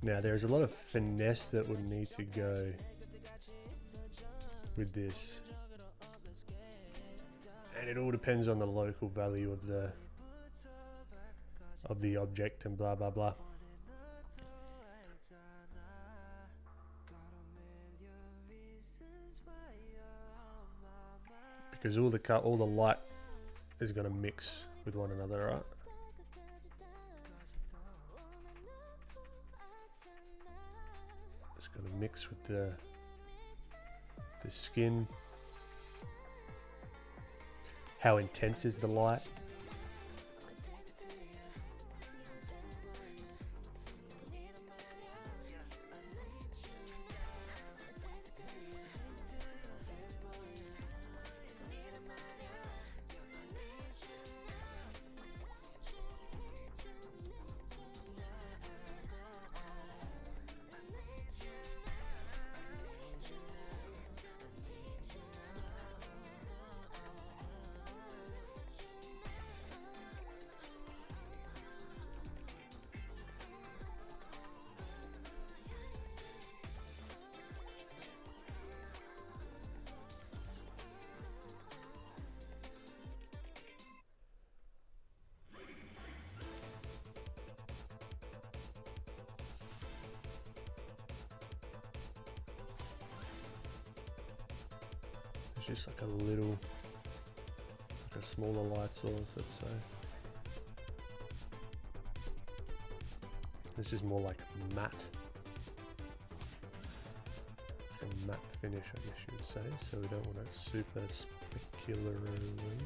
Now there's a lot of finesse that would need to go with this, and it all depends on the local value of the object and blah blah blah. Because all the light is going to mix with one another, right? It's going to mix with the skin. How intense is the light? It's just like a little, like a smaller light source, let's say. This is more like matte. matte finish, I guess you would say, so we don't want it super specularly.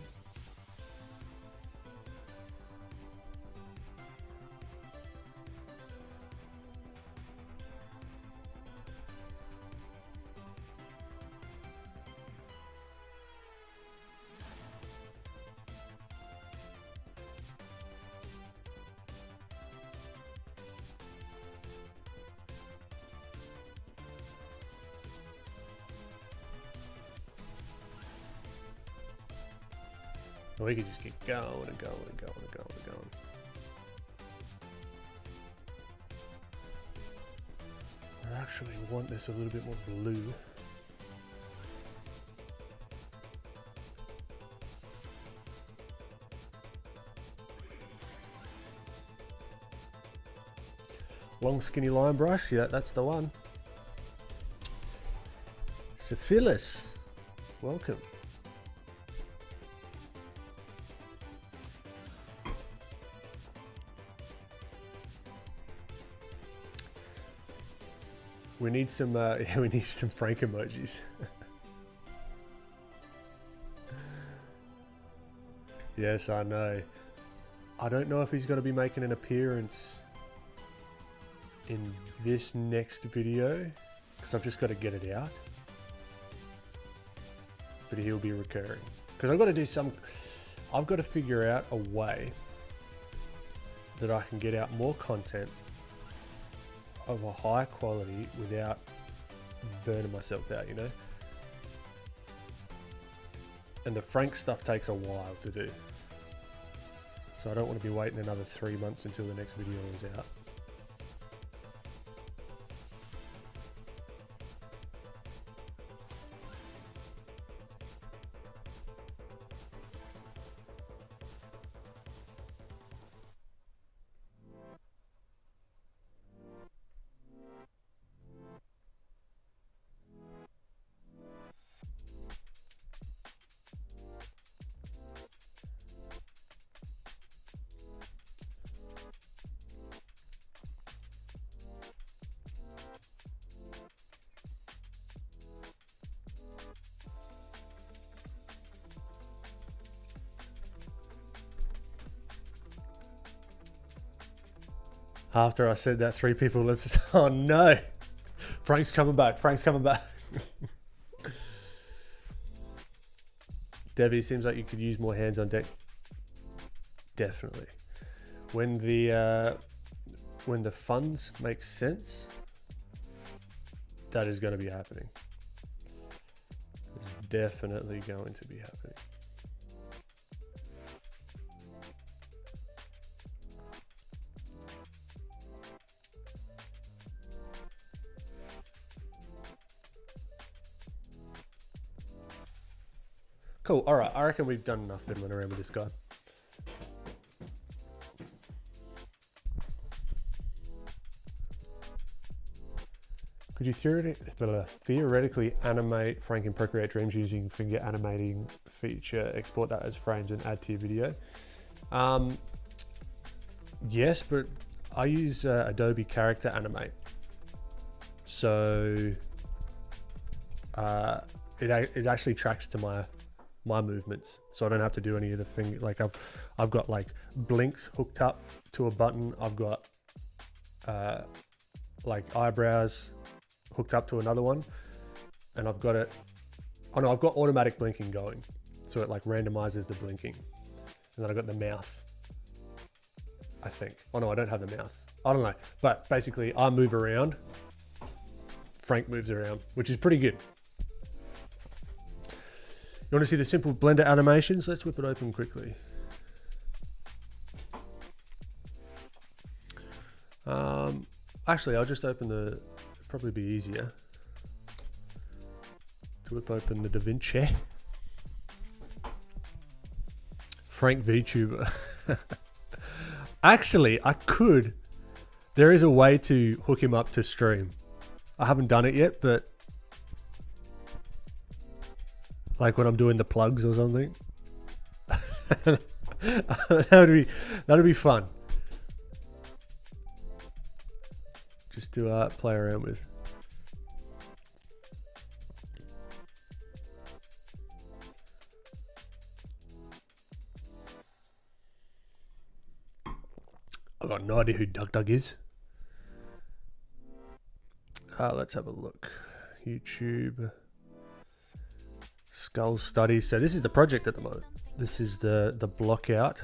We could just keep going and going and going and going and going. I actually want this a little bit more blue. Long skinny line brush, yeah, that's the one. Syphilis, welcome. We need some we need some Frank emojis. Yes, I know. I don't know if he's going to be making an appearance in this next video because I've just got to get it out. But he'll be recurring because I've got to do some. I've got to figure out a way that I can get out more content of a high quality without burning myself out, you know? And the Frank stuff takes a while to do. So I don't want to be waiting another 3 months until the next video is out. After I said that, 3 people, let's, oh no, Frank's coming back, Frank's coming back. Devi, seems like you could use more hands on deck. Definitely. When the funds make sense, that is going to be happening. It's definitely going to be happening. Cool. All right. I reckon we've done enough fiddling around with this guy. Could you theoretically animate Frank in Procreate Dreams using finger animating feature, export that as frames and add to your video? Yes, but I use Adobe Character Animate. So it actually tracks to my movements, so I don't have to do any of the thing. Like I've got like blinks hooked up to a button. I've got like eyebrows hooked up to another one, and I've got it. Oh no, I've got automatic blinking going, so it like randomizes the blinking, and then I've got the mouth. I think. Oh no, I don't have the mouth. I don't know, but basically I move around. Frank moves around, which is pretty good. You want to see the simple Blender animations? Let's whip it open quickly. Actually, I'll just open the, probably be easier to whip open the DaVinci. Frank VTuber. Actually, I could. There is a way to hook him up to stream. I haven't done it yet, but like when I'm doing the plugs or something. that'd be fun. Just to play around with. I've got no idea who Doug is. Let's have a look. YouTube. Skull Studies. So this is the project at the moment. This is the block out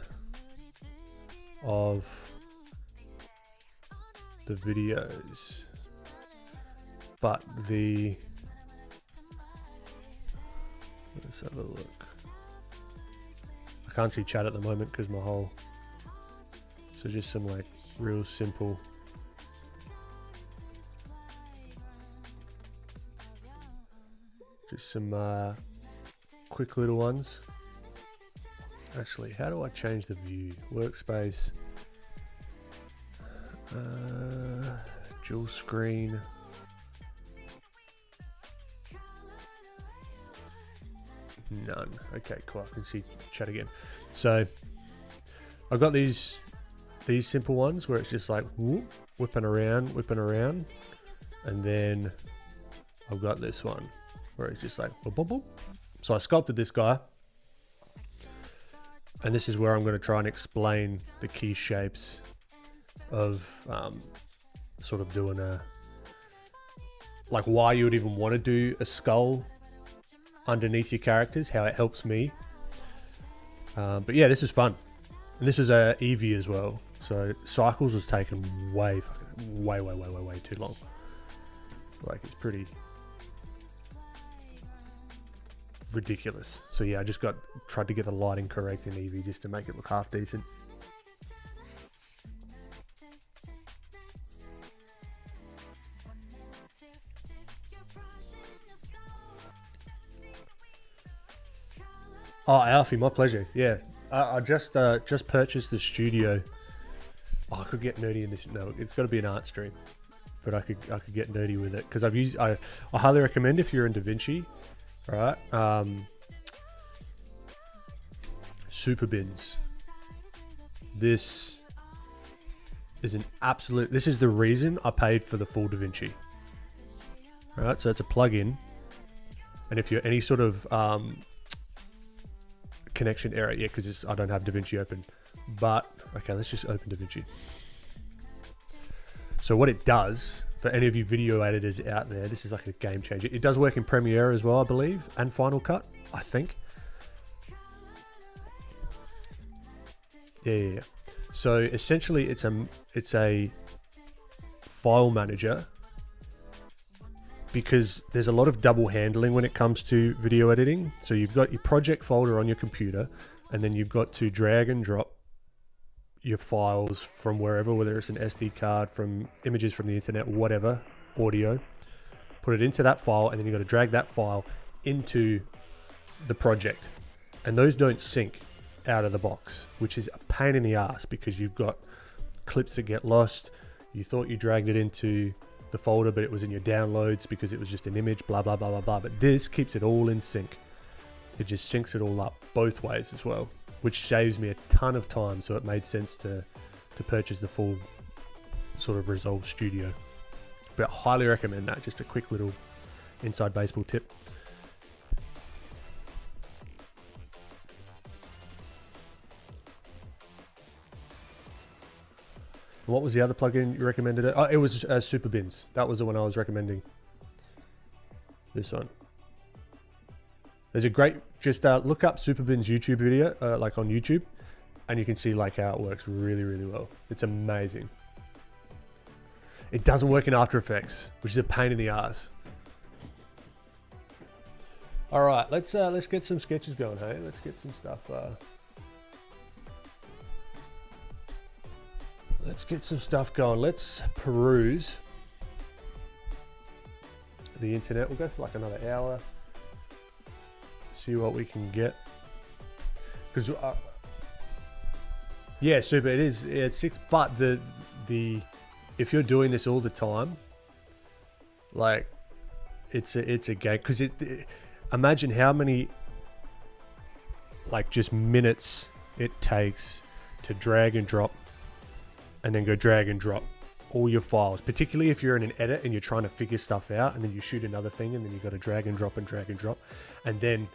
of the videos. But let's have a look. I can't see chat at the moment because my whole... So just some like real simple... Just some quick little ones. Actually, how do I change the view? Workspace. Dual screen. None. Okay, cool. I can see chat again. So I've got these simple ones where it's just like whoop, whipping around, and then I've got this one where it's just like boop, boop, boop. So I sculpted this guy, and this is where I'm going to try and explain the key shapes of sort of doing like why you would even want to do a skull underneath your characters, how it helps me. But yeah, this is fun. And this was a Eevee as well. So cycles was taken way too long. Like it's pretty ridiculous. So yeah, I just tried to get the lighting correct in Eevee just to make it look half decent. Oh, Alfie, my pleasure. Yeah, I just purchased the studio. Oh, I could get nerdy in this. No, it's got to be an art stream, but I could get nerdy with it because I highly recommend if you're in DaVinci, right? Super bins. This is an absolute. This is the reason I paid for the full DaVinci. Right, so it's a plugin, and if you're any sort of connection error, yeah, because I don't have DaVinci open, but okay, let's just open DaVinci. So what it does for any of you video editors out there, this is like a game changer. It does work in Premiere as well, I believe, and Final Cut, I think. Yeah. So essentially, it's a file manager, because there's a lot of double handling when it comes to video editing. So you've got your project folder on your computer, and then you've got to drag and drop your files from wherever, whether it's an SD card, from images from the internet, whatever, audio, put it into that file, and then you've got to drag that file into the project. And those don't sync out of the box, which is a pain in the ass because you've got clips that get lost. You thought you dragged it into the folder, but it was in your downloads because it was just an image, blah, blah, blah, blah, blah. But this keeps it all in sync. It just syncs it all up both ways as well, which saves me a ton of time. So it made sense to purchase the full sort of Resolve Studio. But I highly recommend that. Just a quick little inside baseball tip. What was the other plugin you recommended? Oh, it was Super Bins. That was the one I was recommending. This one. There's a great, just look up Super Bins YouTube video, like on YouTube, and you can see like how it works really, really well. It's amazing. It doesn't work in After Effects, which is a pain in the ass. All right, let's get some sketches going, hey? Let's get some stuff. Let's get some stuff going. Let's peruse the internet. We'll go for like another hour. See what we can get. Because yeah, super. It is. It's 6. But the if you're doing this all the time, like it's a game. Because imagine how many like just minutes it takes to drag and drop. And then go drag and drop all your files, particularly if you're in an edit and you're trying to figure stuff out, and then you shoot another thing, and then you've got to drag and drop, and then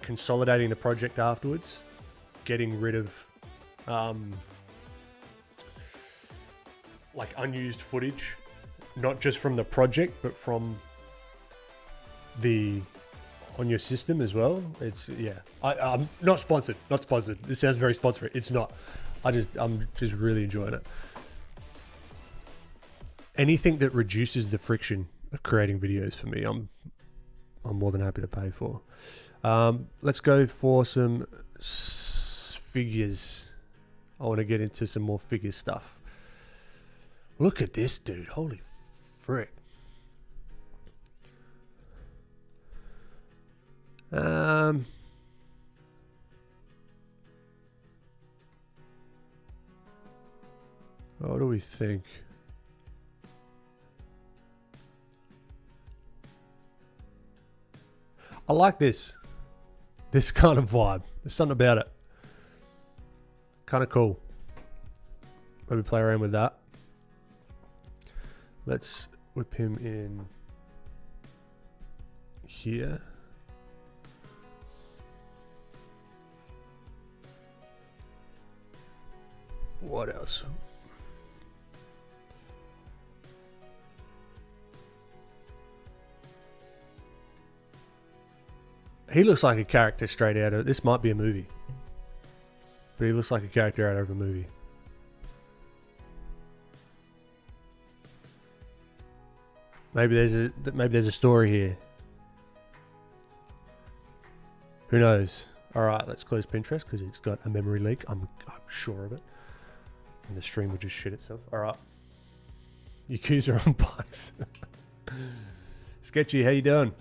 consolidating the project afterwards, getting rid of like unused footage, not just from the project, but from the on your system as well. It's I'm not sponsored. This sounds very sponsored. It's not. I'm just really enjoying it. Anything that reduces the friction of creating videos for me, I'm more than happy to pay for. Let's go for some figures. I want to get into some more figure stuff. Look at this dude. Holy frick. What do we think? I like this kind of vibe. There's something about it. Kind of cool. Maybe play around with that. Let's whip him in here. What else? He looks like a character straight out of... This might be a movie. But he looks like a character out of a movie. Maybe there's a story here. Who knows? Alright, let's close Pinterest because it's got a memory leak. I'm sure of it. And the stream would just shit itself. Alright. Yakuza on bikes. Sketchy, how you doing?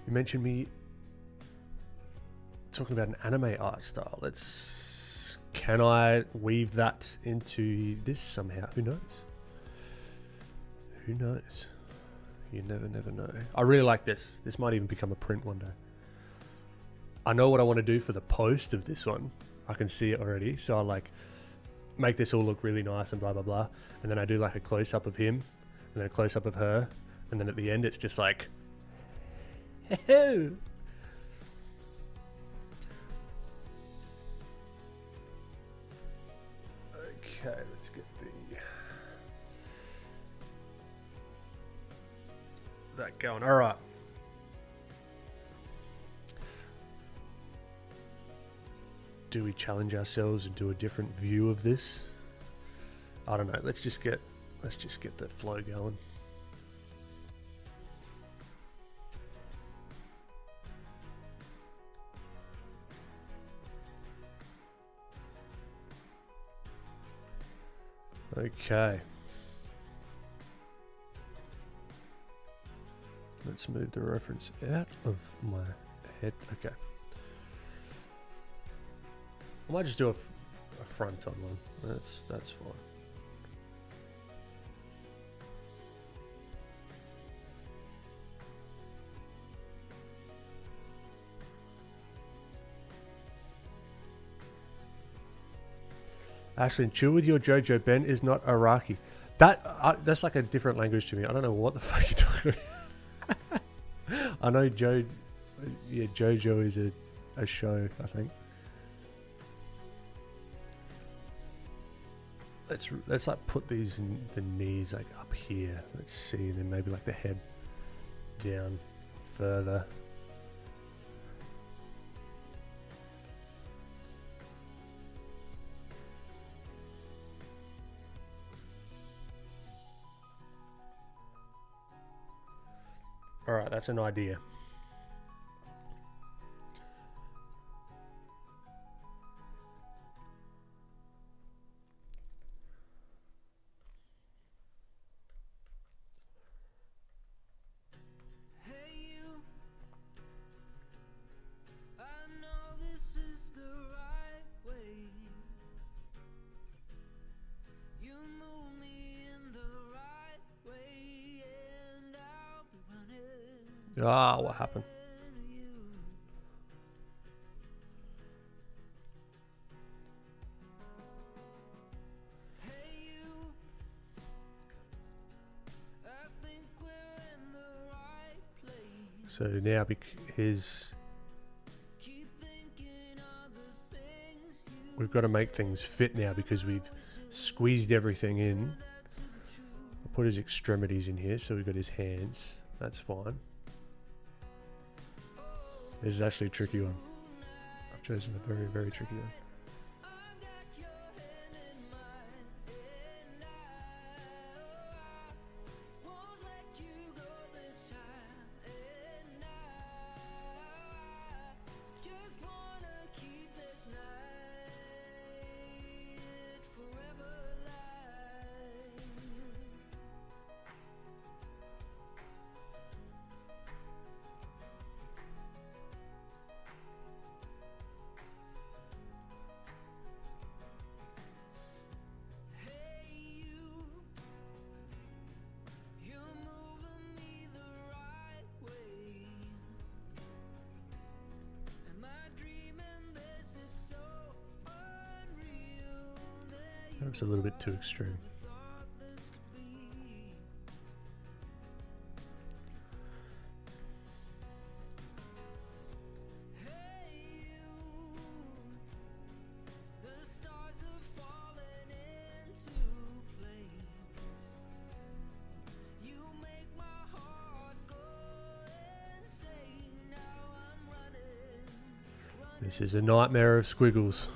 You mentioned me talking about an anime art style. Can I weave that into this somehow? Who knows? Who knows? You never know. I really like this. This might even become a print one day. I know what I want to do for the post of this one. I can see it already. So I like make this all look really nice and blah, blah, blah. And then I do like a close up of him and then a close up of her. And then at the end, it's just like, okay, let's get that going. All right. Do we challenge ourselves and do a different view of this? I don't know. Let's just get the flow going. Okay. Let's move the reference out of my head. Okay. I might just do a front on one. That's fine. Ashlyn, chill with your Jojo. Ben is not Iraqi. That's like a different language to me. I don't know what the fuck you're talking about. I know Jojo is a show, I think. Let's like put these in the knees like up here. Let's see, and then maybe like the head down further. All right, that's an idea. Ah, what happened? So now his we've got to make things fit now because we've squeezed everything in. I'll put his extremities in here, so we've got his hands. That's fine. This is actually a tricky one. I've chosen a very, very tricky one. It's a little bit too extreme. This is a nightmare of squiggles.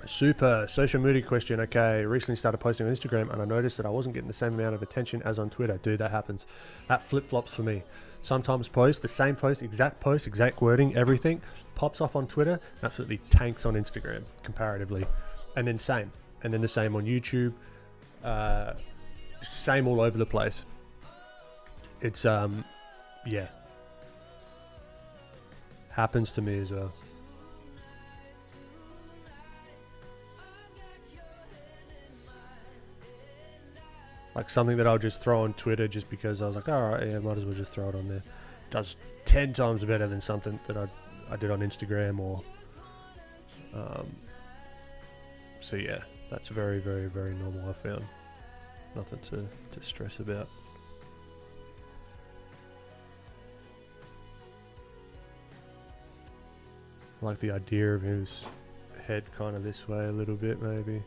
Super social media question. Okay, recently started posting on Instagram and I noticed that I wasn't getting the same amount of attention as on Twitter. Dude, that happens. That flip-flops for me. Sometimes the same post, exact wording, everything pops up on Twitter, absolutely tanks on Instagram comparatively, and then same, and then the same on YouTube. Same all over the place. It's yeah, happens to me as well. Like something that I'll just throw on Twitter just because I was like, all right, yeah, might as well just throw it on there. Does 10 times better than something that I did on Instagram or... so yeah, that's very, very, very normal, I found. Nothing to stress about. I like the idea of his head kind of this way a little bit, maybe.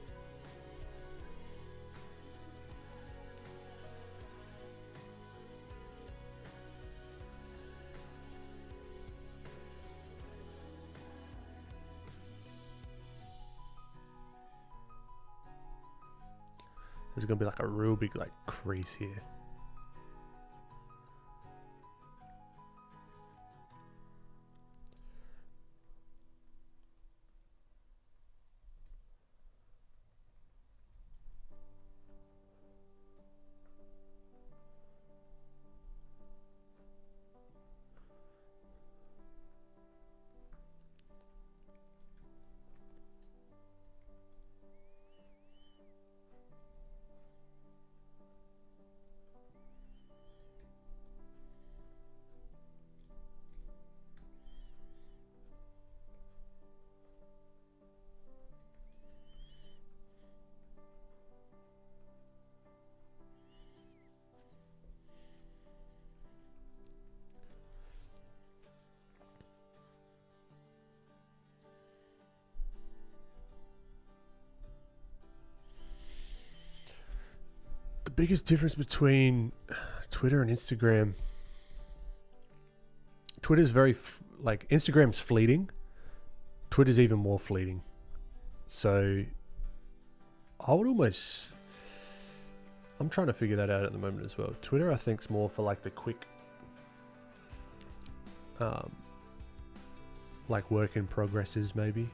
There's gonna be like a real big like crease here. Biggest difference between Twitter and Instagram. Twitter's very like Instagram's fleeting. Twitter's even more fleeting. So I would almost, I'm trying to figure that out at the moment as well. Twitter I think's more for like the quick like work in progresses maybe.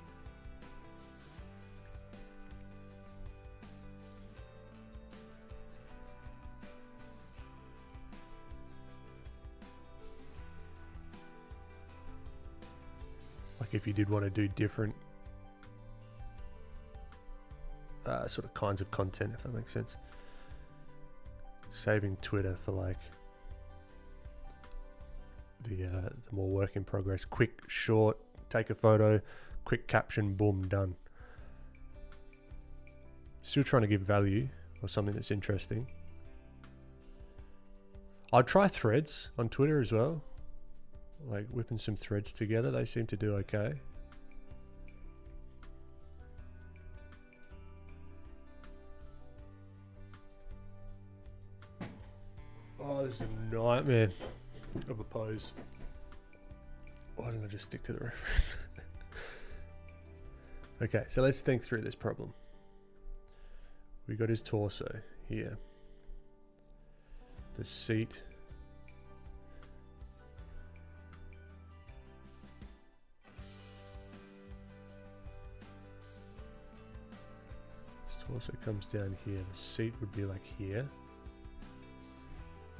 If you did want to do different sort of kinds of content, if that makes sense. Saving Twitter for like the more work in progress, quick, short, take a photo, quick caption, boom, done. Still trying to give value or something that's interesting. I'd try threads on Twitter as well, like whipping some threads together. They seem to do okay. Oh, this is a nightmare of a pose. Why didn't I just stick to the reference? Okay, so let's think through this problem. We got his torso here. The seat. His torso comes down here. The seat would be like here.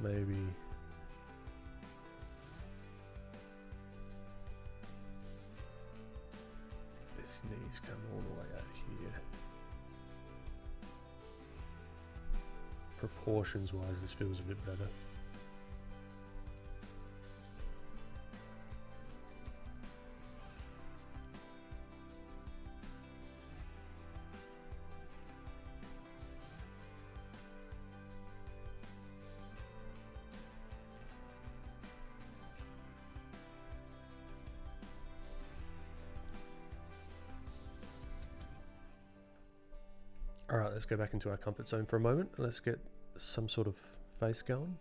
Maybe his knees come all the way out here. Proportions wise, this feels a bit better. All right, let's go back into our comfort zone for a moment. Let's get some sort of face going.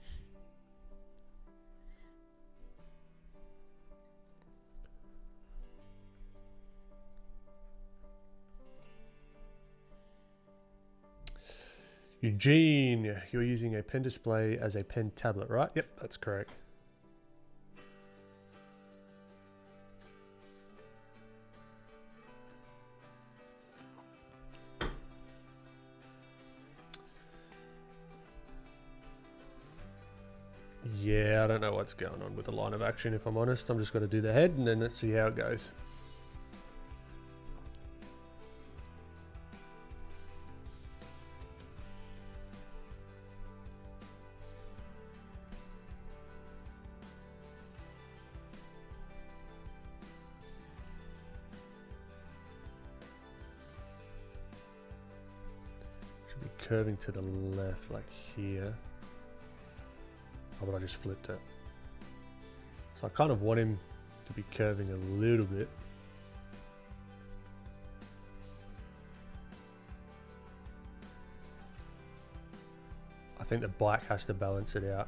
Eugene, you're using a pen display as a pen tablet, right? Yep, that's correct. Yeah, I don't know what's going on with the line of action, if I'm honest. I'm just going to do the head and then let's see how it goes. Should be curving to the left like here. Oh, but I just flipped it. So I kind of want him to be curving a little bit. I think the bike has to balance it out.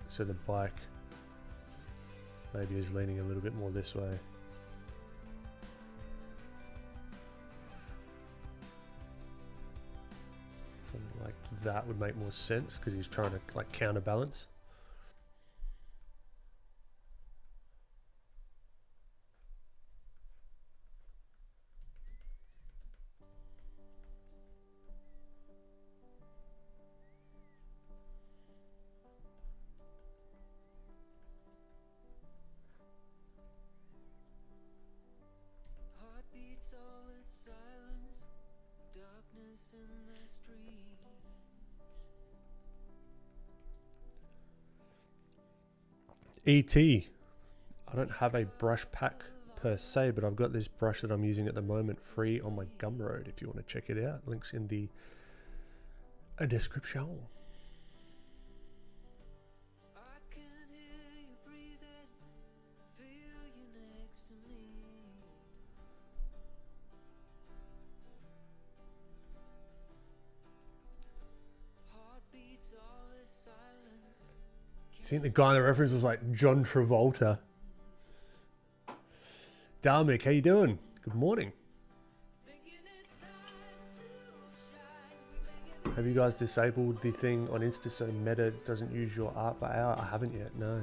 So the bike maybe is leaning a little bit more this way. Something like that would make more sense because he's trying to like counterbalance. ET. I don't have a brush pack per se, but I've got this brush that I'm using at the moment free on my Gumroad if you want to check it out. Links in the description. I think the guy in the reference was like John Travolta. Darmic, how you doing? Good morning. Have you guys disabled the thing on Insta so Meta doesn't use your art for hour? I haven't yet, no.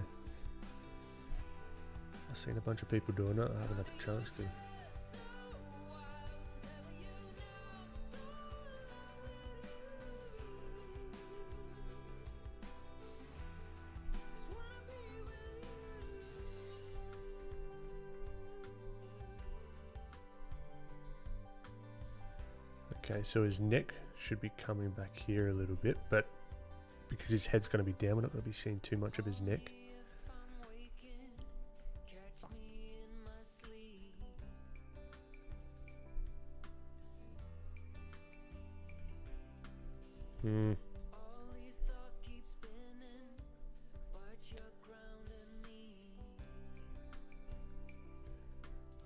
I've seen a bunch of people doing it. I haven't had the chance to. Okay, so his neck should be coming back here a little bit, but because his head's going to be down, we're not going to be seeing too much of his neck.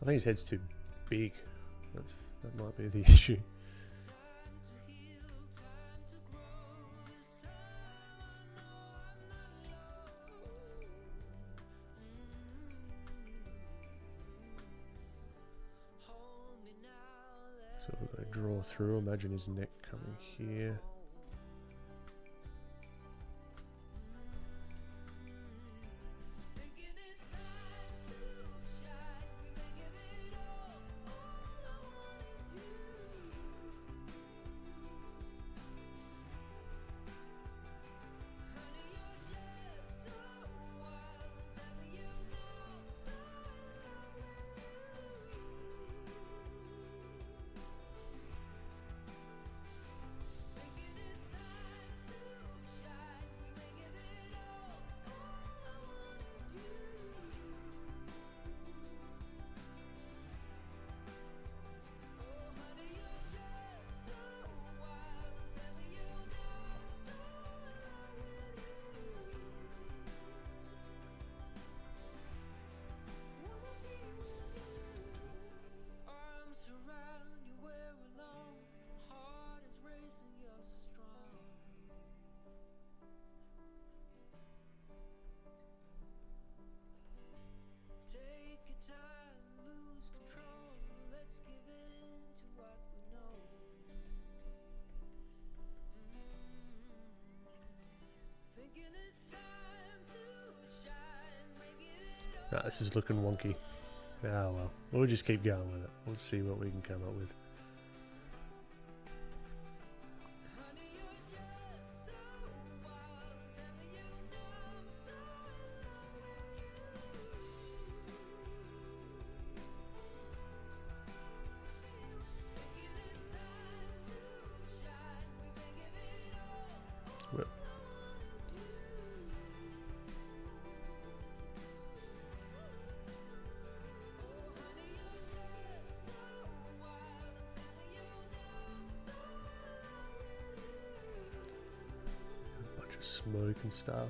I think his head's too big. That might be the issue. So we're going to draw through. Imagine his neck coming here. No, this is looking wonky. Ah well, we'll just keep going with it. We'll see what we can come up with. Whip. Smoke and stuff.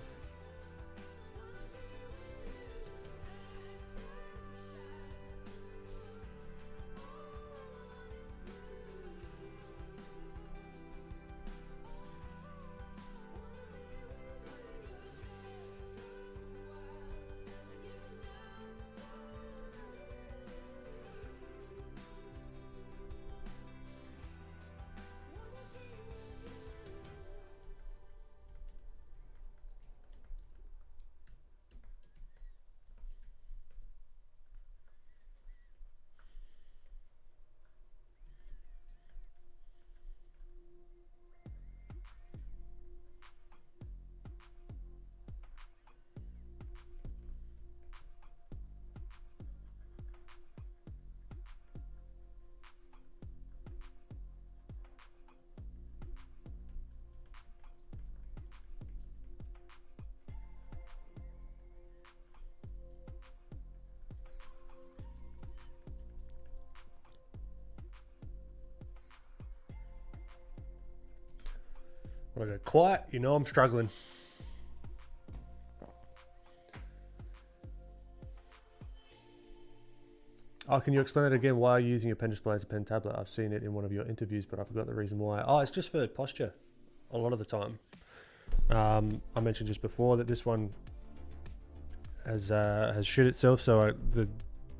When I go quiet, you know I'm struggling. Oh, can you explain it again? Why are you using a pen display as a pen tablet? I've seen it in one of your interviews, but I forgot the reason why. Oh, it's just for posture a lot of the time. I mentioned just before that this one has shit itself, so the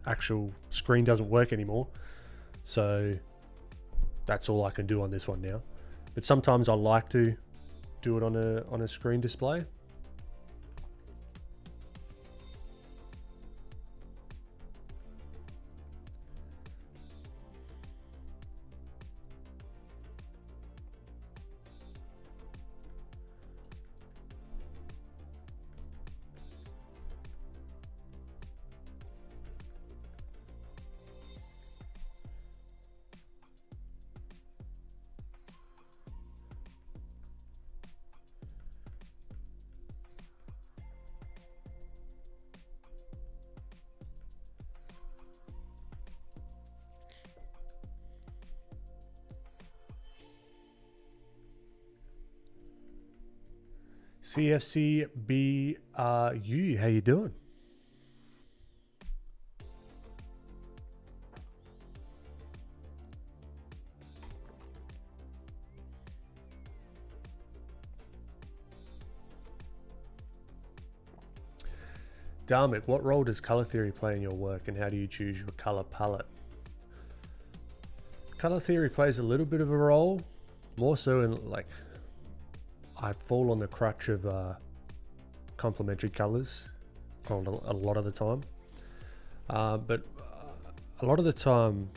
actual screen doesn't work anymore. So that's all I can do on this one now. But sometimes I like to do it on a screen display. CFCBRU, how you doing? Dharmic, what role does color theory play in your work, and how do you choose your color palette? Color theory plays a little bit of a role, more so in like I fall on the crutch of complementary colors a lot of the time, but a lot of the time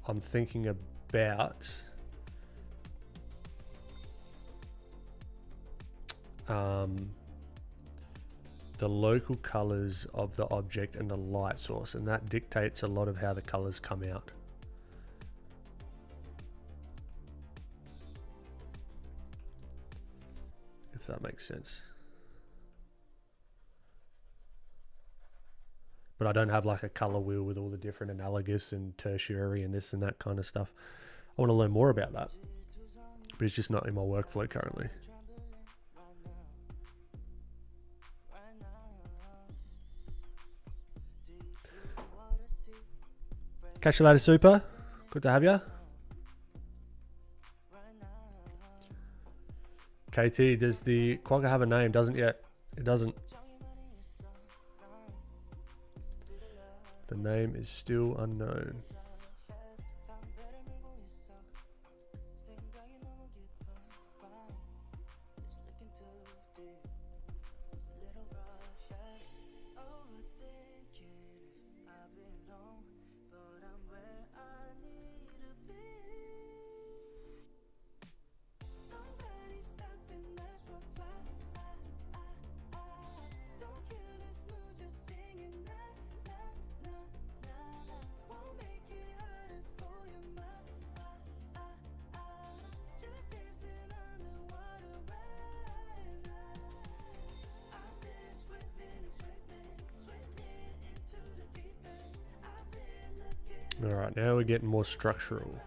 I'm thinking about the local colors of the object and the light source, and that dictates a lot of how the colors come out. If that makes sense. But I don't have like a color wheel with all the different analogous and tertiary and this and that kind of stuff. I want to learn more about that, but it's just not in my workflow currently. Catch you later, Super. Good to have you. KT, does the quagga have a name? Doesn't yet. It doesn't. The name is still unknown. All right, now we're getting more structural.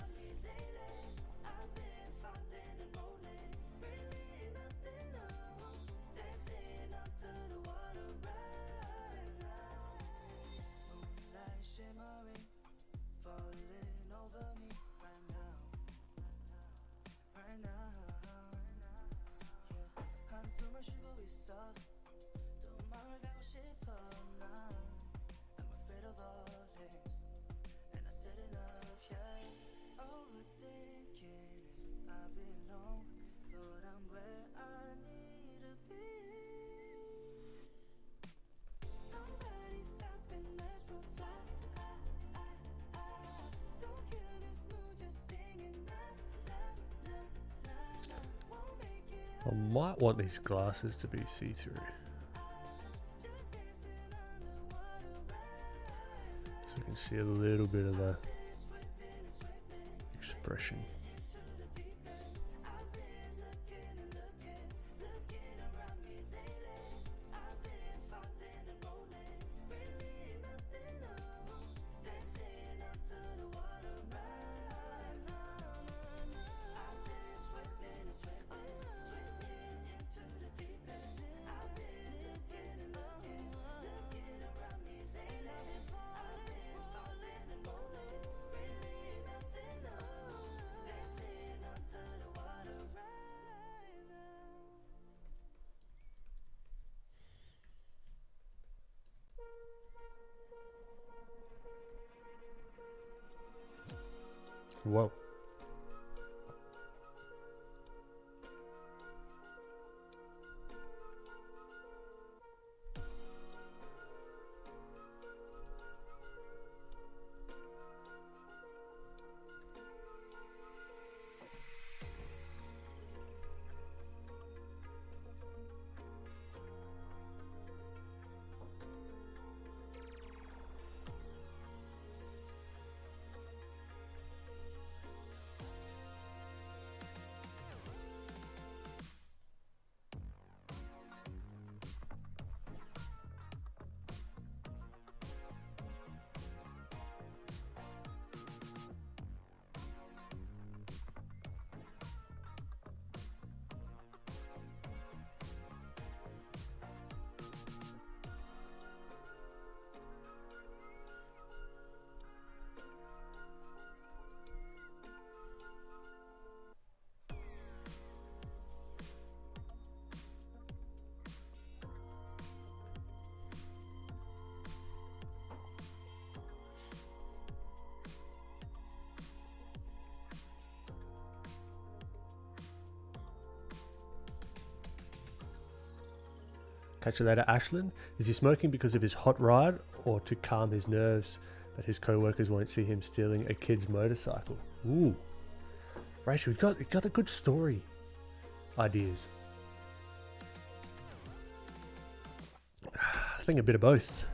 I might want these glasses to be see-through, so you can see a little bit of the expression. Whoa. Catch you later, Ashland. Is he smoking because of his hot ride or to calm his nerves that his co-workers won't see him stealing a kid's motorcycle? Ooh. Rachel, you got a good story ideas. I think a bit of both.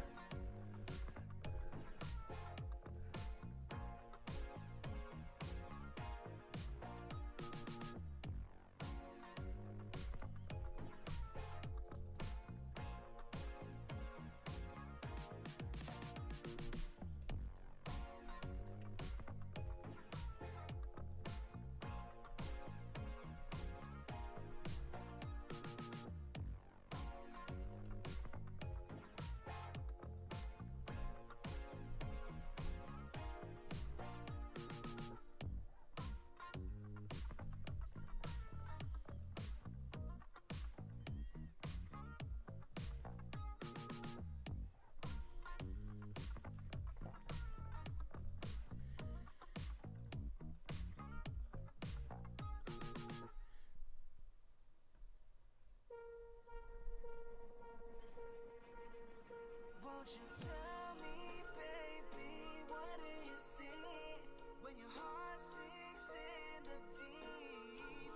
Won't you tell me, baby, what do you see when your heart sinks in the deep?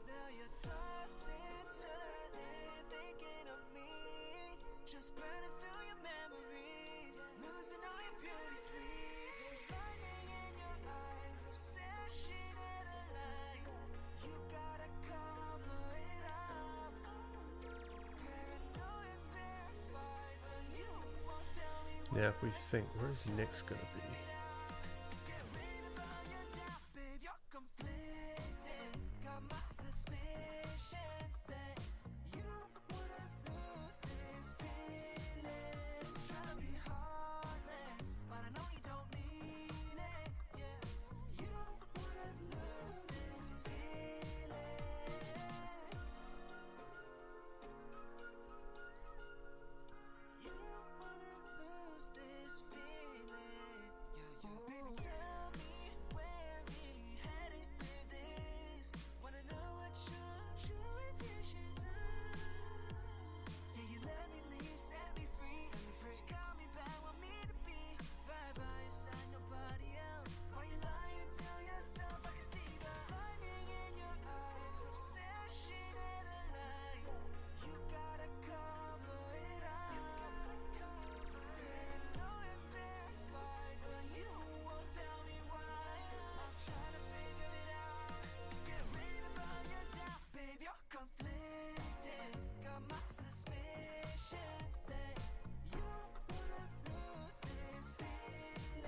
Now you're tossing, turning, thinking of me, just burning through your memories, losing all your beauty sleep. There's lightning in your eyes, obsession and a lie. You gotta cover it up. Paranoia, terrified, but you won't tell me. Now, if we think, where is next going to be? Get rid of all your doubt, babe, you're conflicted. Got my suspicions that you wanna lose this feeling. Tryna be heartless, but I know you don't mean it. Yeah, you don't wanna lose this feeling. You don't wanna lose this feeling. Oh, baby, tell me where we headed with this. Wanna know what your true intentions are. Yeah, you let me leave, set me free. But you call me back, want me to be right by your side, nobody else. Why you lying to yourself? I can see the lightning in your eyes, obsession and a lie. You gotta cover it up. Paranoia, terrified, but you won't tell me why. I'm trying to figure it out. Get rid of all your doubt, babe, you're conflicted. Got my suspicions that you don't wanna lose this feeling.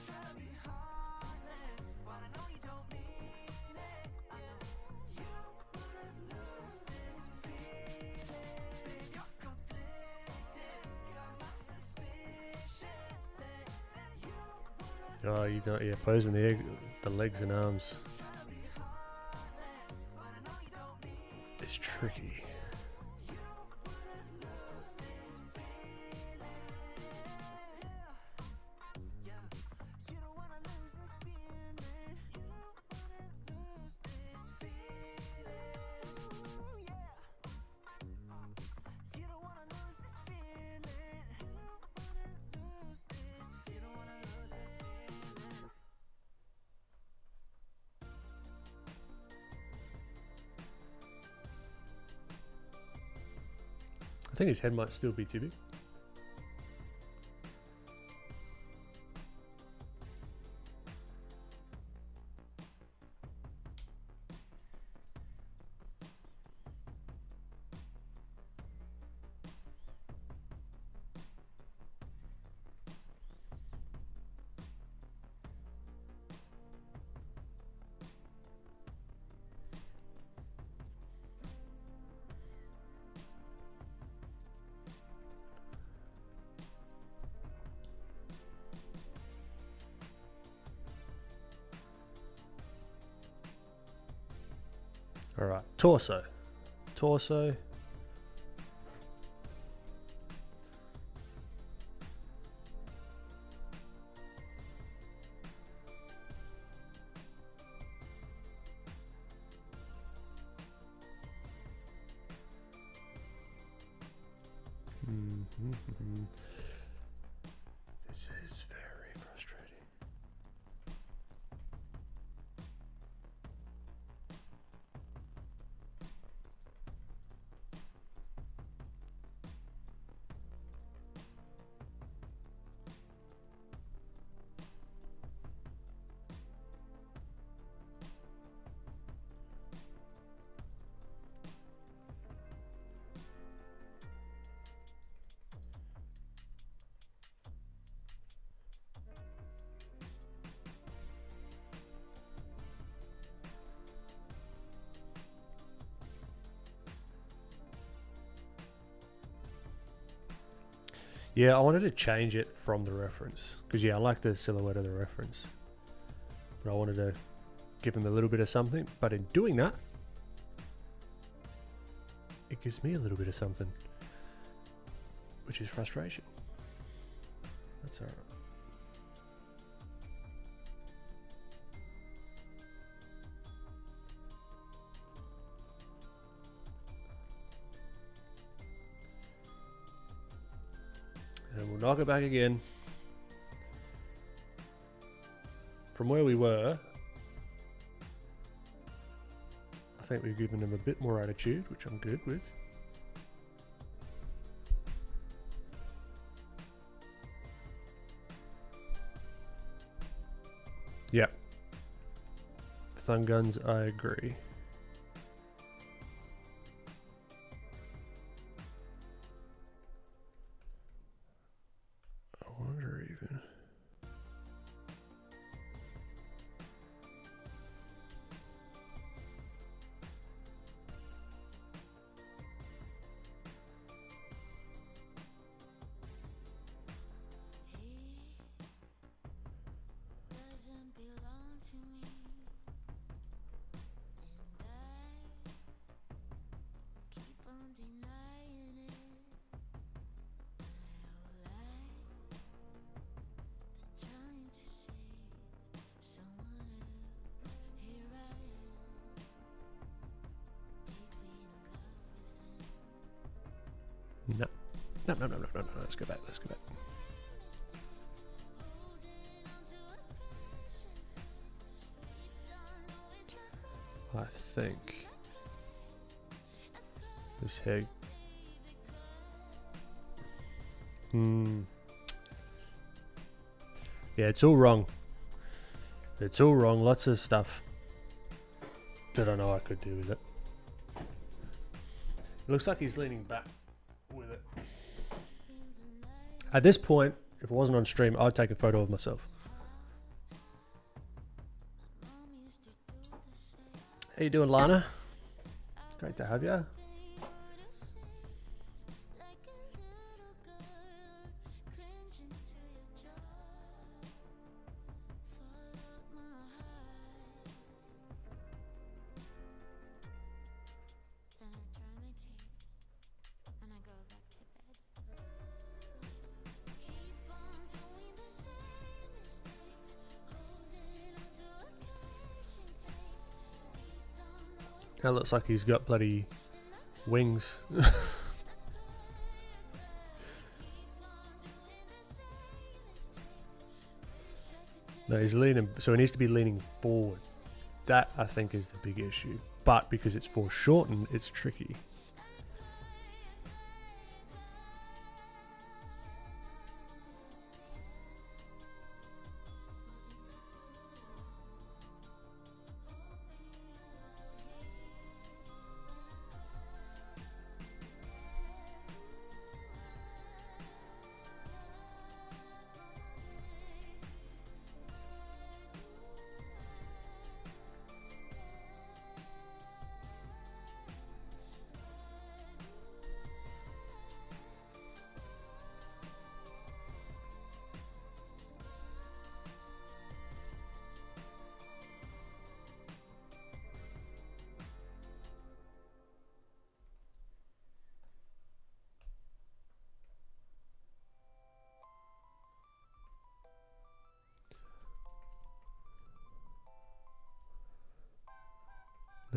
Tryna be heartless, but I know you don't mean it. I know you don't wanna lose this feeling. Babe, you're conflicted. Got my suspicions that you don't wanna. Oh, you don't, yeah, posing the legs and arms Tryna be heartless, but I know you don't mean is tricky. you don't wanna lose this feeling. Yeah, you don't wanna lose this feeling. You don't wanna lose this feeling. Ooh, yeah. You don't wanna lose this feeling. You don't wanna lose this. You don't wanna lose this feeling. I think his head might still be too big. All right, torso. This is very frustrating. Yeah, I wanted to change it from the reference because I like the silhouette of the reference, but I wanted to give him a little bit of something. But in doing that, it gives me a little bit of something, which is frustration. That's all right. And we'll knock it back again. From where we were, I think we've given them a bit more attitude, which I'm good with. Yep. Thumb guns, I agree. I wonder even. Doesn't belong to me, and I keep on denying it. My whole life, been trying to save someone else. Here I am, deeply in love with him. No. Let's go back. I think this head. Yeah, it's all wrong. It's all wrong. Lots of stuff that I know I could do with it. It looks like he's leaning back with it. At this point, if it wasn't on stream, I'd take a photo of myself. How you doing, Lana? Great to have you. That looks like he's got bloody wings. No, he's leaning, so he needs to be leaning forward. That, I think, is the big issue. But because it's foreshortened, it's tricky.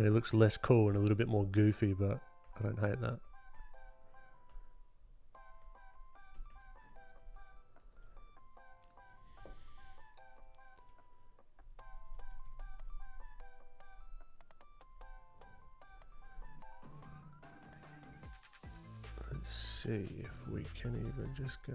It looks less cool and a little bit more goofy, but I don't hate that. see if we can even just go.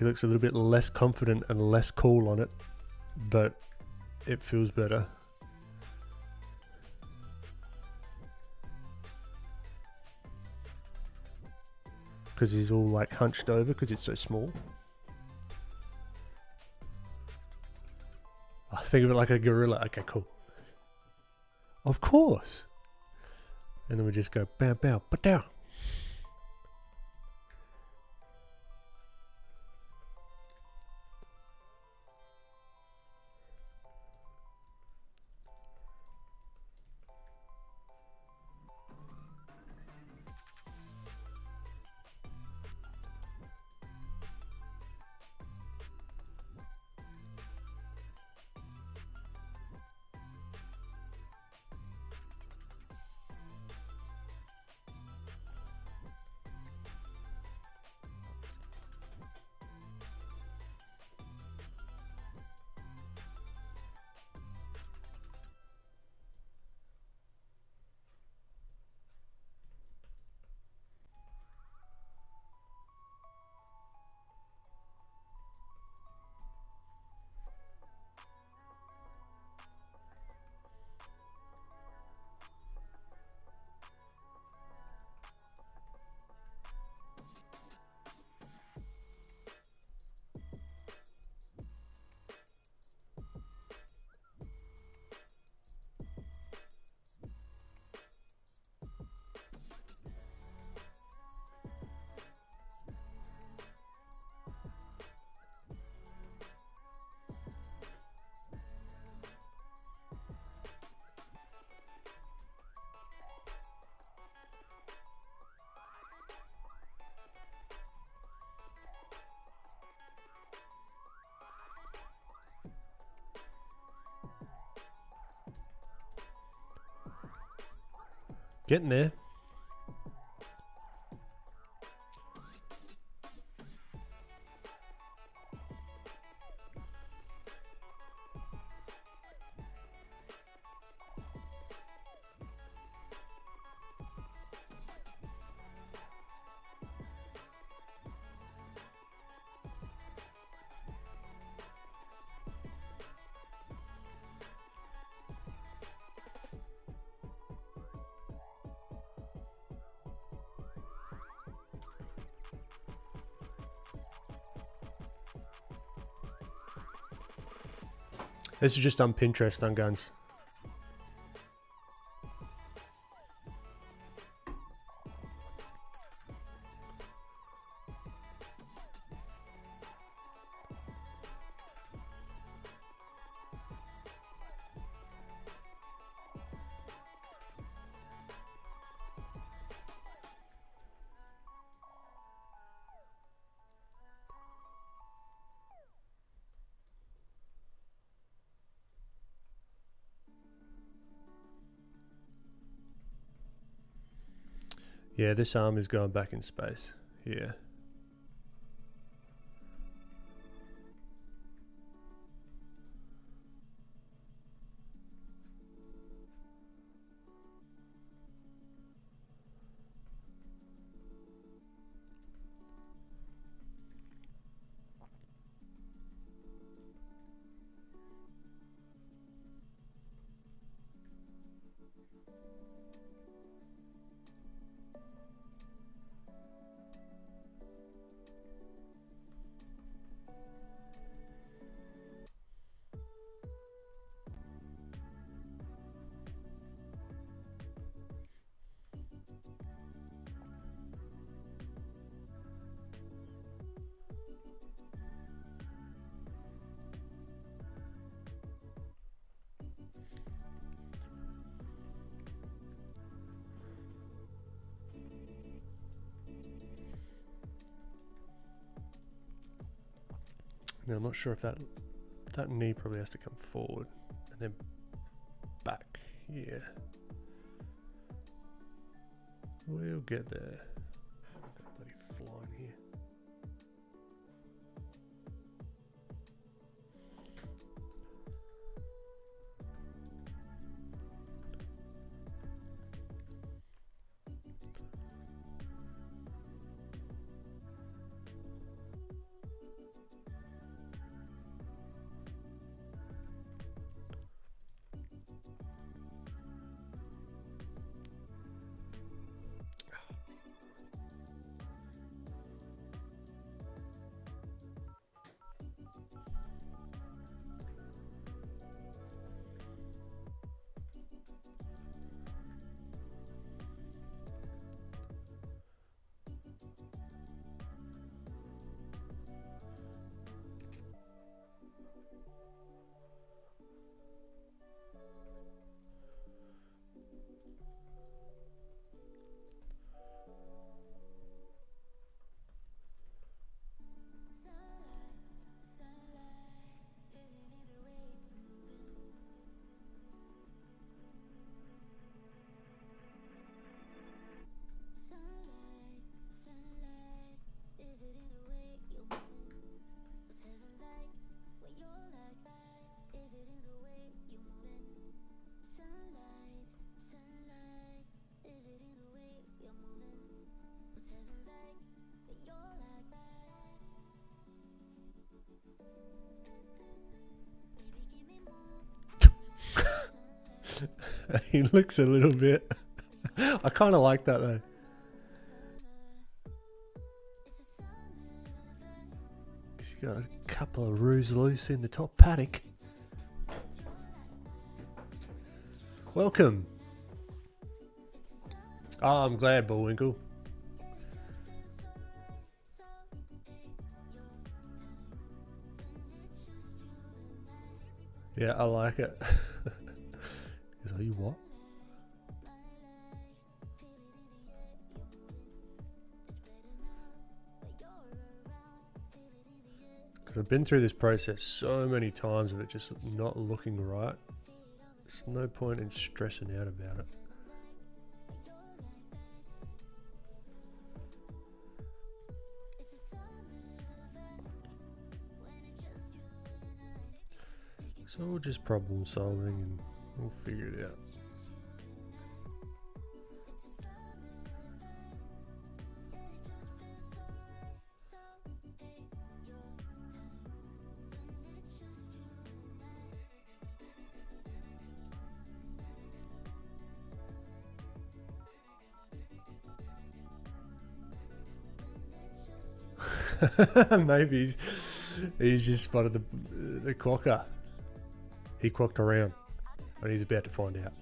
He looks a little bit less confident and less cool on it, but it feels better. Because he's all like hunched over because it's so small. I think of it like a gorilla. Okay, cool. Of course. And then we just go bam, bam, but down. Getting there. This is just on Pinterest on guns. Yeah, this arm is going back in space here. Now I'm not sure if that knee probably has to come forward and then back. Yeah. We'll get there. Bloody flying here. He looks a little bit. I kind of like that though. He's got a couple of roos loose in the top paddock. Welcome. Oh, I'm glad, Bullwinkle. Yeah, I like it. Are you what? Because I've been through this process so many times of it just not looking right. There's no point in stressing out about it. So we're just problem solving and we'll figure it out. Maybe he's just spotted the quokka. He quacked around and he's about to find out.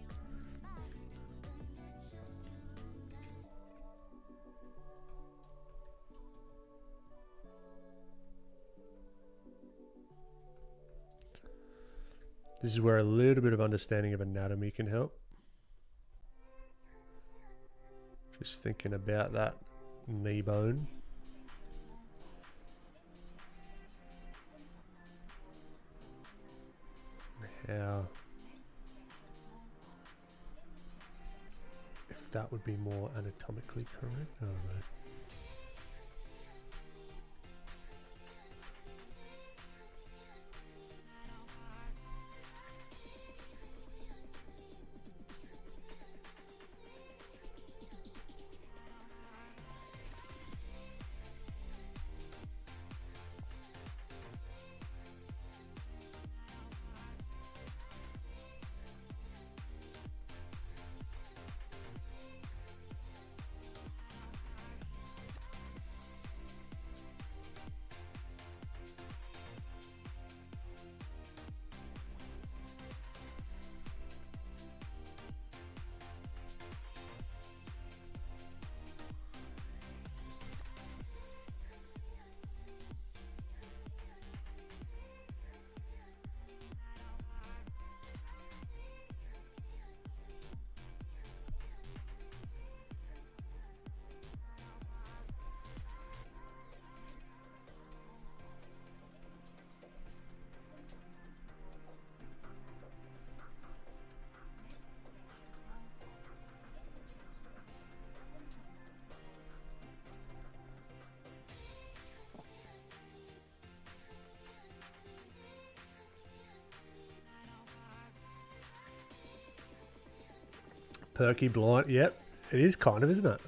This is where a little bit of understanding of anatomy can help. Just thinking about that knee bone. How, if that would be more anatomically correct, I don't know. Perky blind. Yep, it is kind of, isn't it?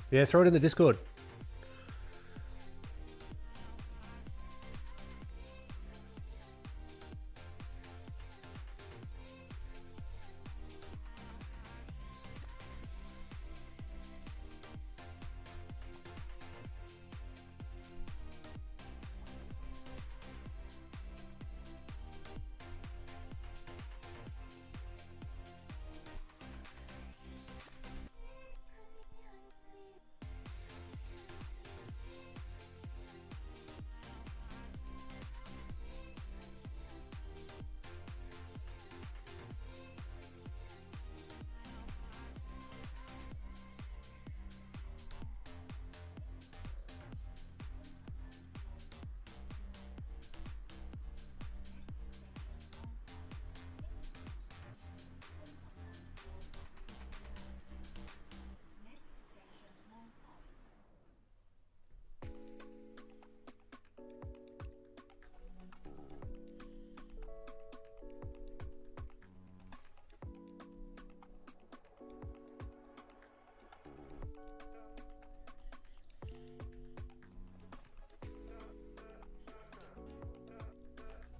Yeah, throw it in the Discord.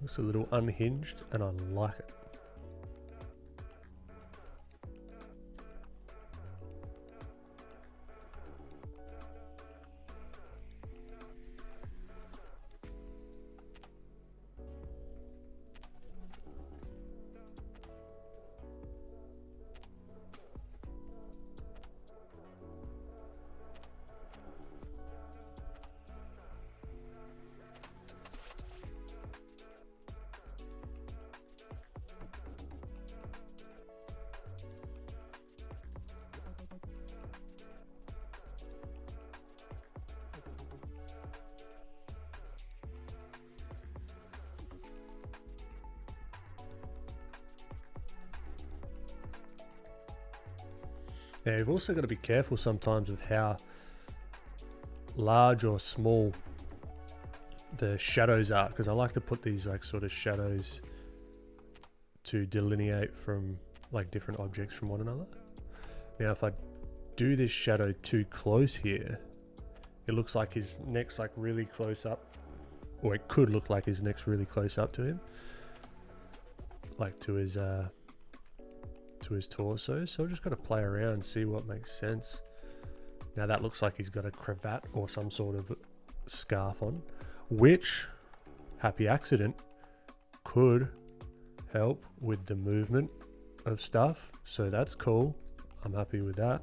Looks a little unhinged, and I like it. Yeah, you've also got to be careful sometimes of how large or small the shadows are, because I like to put these like sort of shadows to delineate from like different objects from one another. Now if I do this shadow too close here, it looks like his neck's like really close up, or it could look like his neck's really close up to him, like to his torso. So I've just got to play around and see what makes sense. Now that looks like he's got a cravat or some sort of scarf on, which, happy accident, could help with the movement of stuff. So that's cool. I'm happy with that.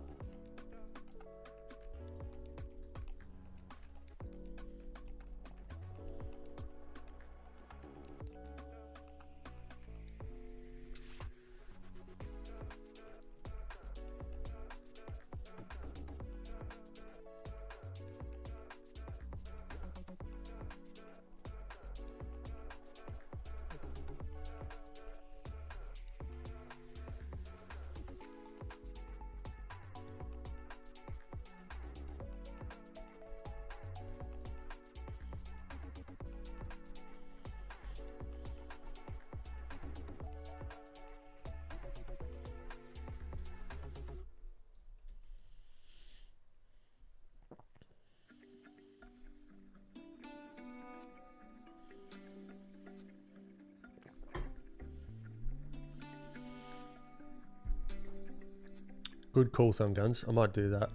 Good call, Thumb Guns. I might do that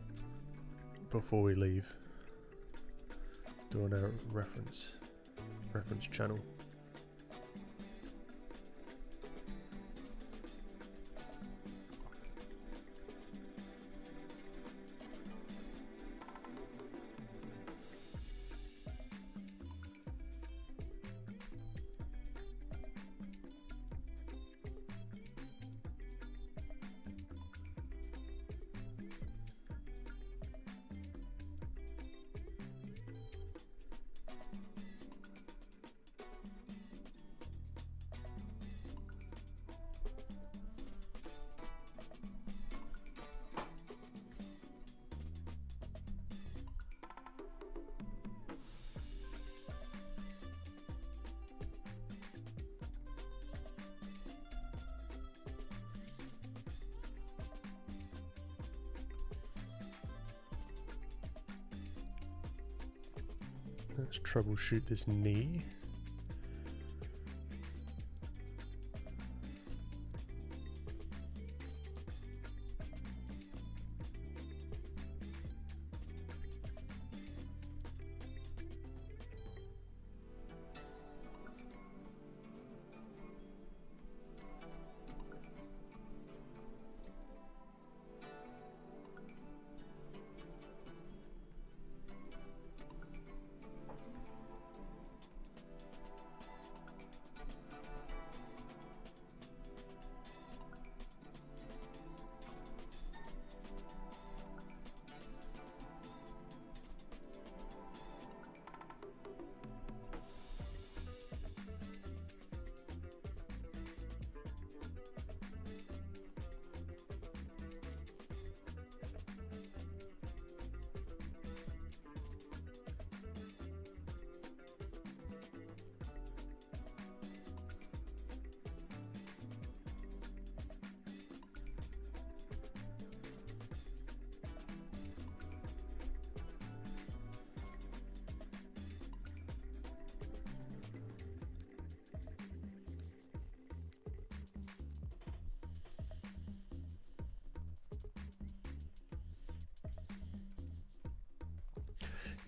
before we leave. Doing a reference channel. Let's troubleshoot this knee.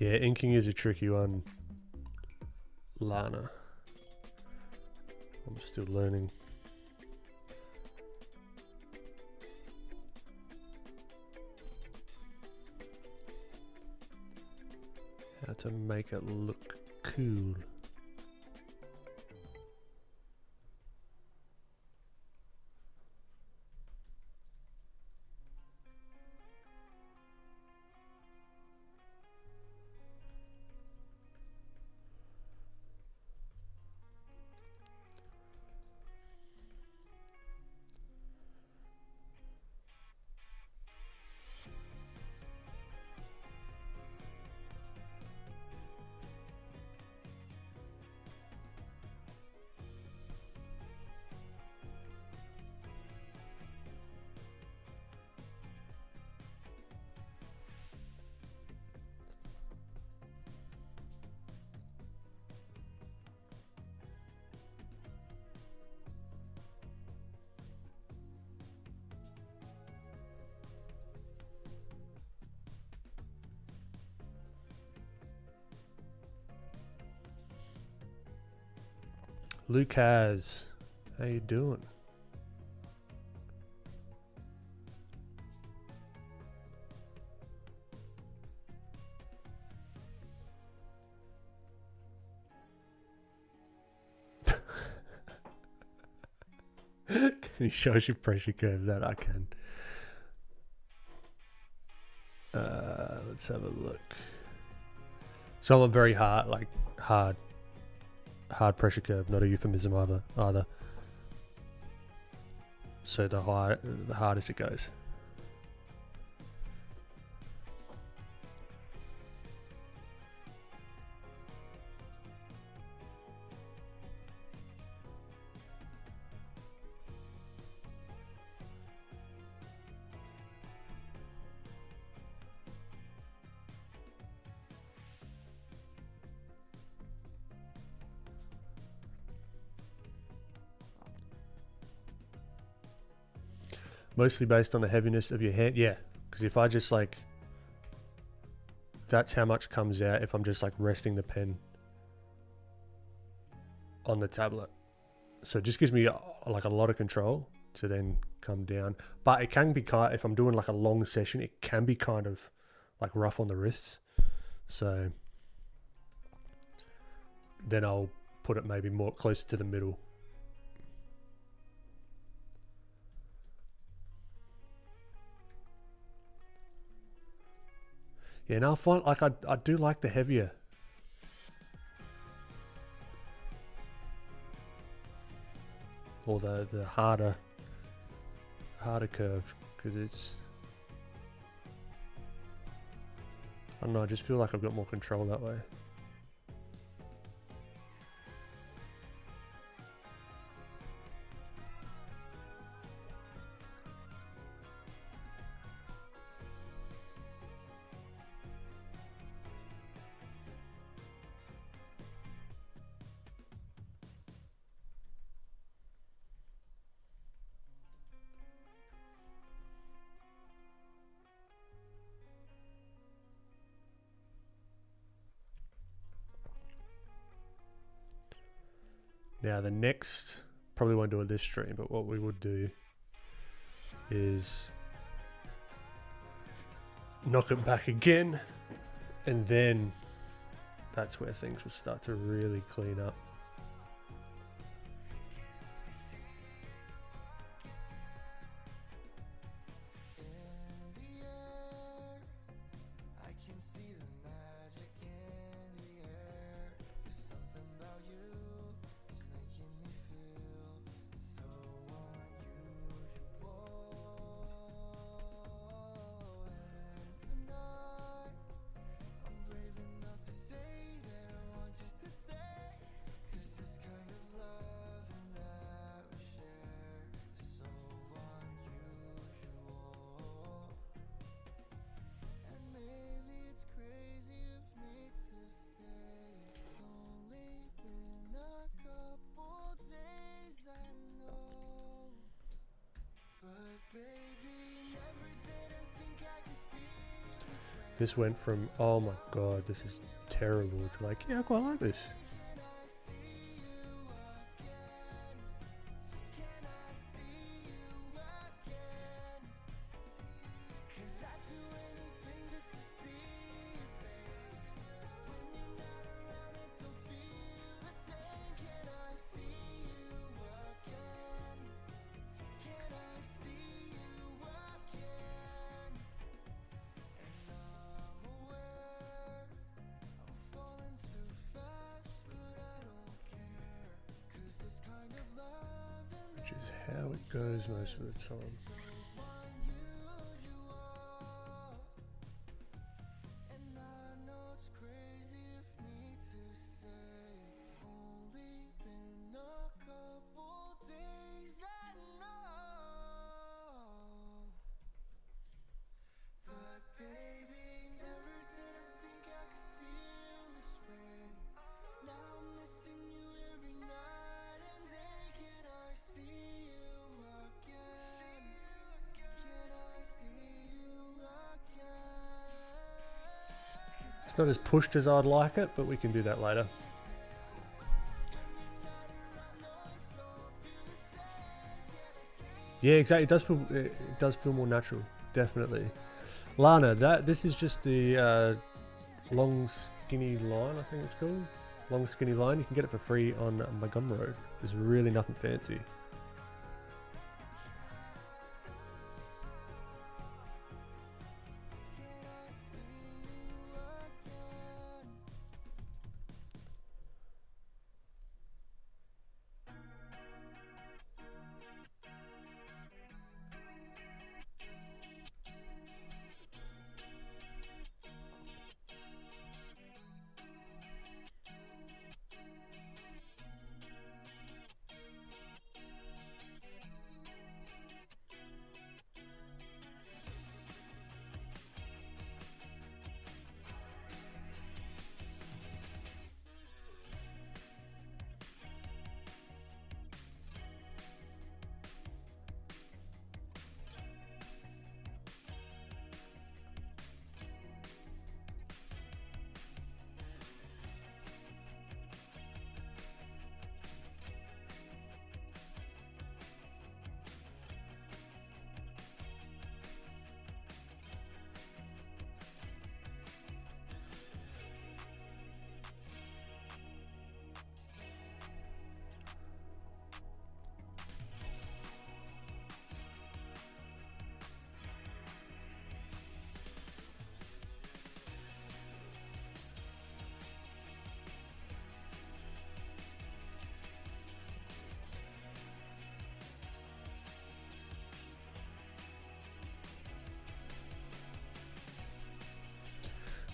Yeah, inking is a tricky one, Lana. I'm still learning. How to make it look cool. Lucas, how you doing? Can you show us your pressure curve? That I can. Let's have a look. So I'm very hard, like hard pressure curve, not a euphemism either. So the hardest it goes. Mostly based on the heaviness of your hand. Yeah, because if I just like, that's how much comes out if I'm just like resting the pen on the tablet. So it just gives me like a lot of control to then come down. But it can be kind, if I'm doing like a long session, it can be kind of like rough on the wrists. So then I'll put it maybe more closer to the middle. Yeah, and I find like I do like the heavier. Or the harder curve, because it's, I don't know, I just feel like I've got more control that way. Now the next, probably won't do it this stream, but what we would do is knock it back again, and then that's where things will start to really clean up. This went from, oh my god, this is terrible, to like, yeah, I quite like this. Which is how it goes most of the time. It's not as pushed as I'd like it, but we can do that later. Yeah, exactly. It does feel more natural, definitely. Lana, this is just the long skinny line, I think it's called. Long skinny line. You can get it for free on my Gumroad. There's really nothing fancy.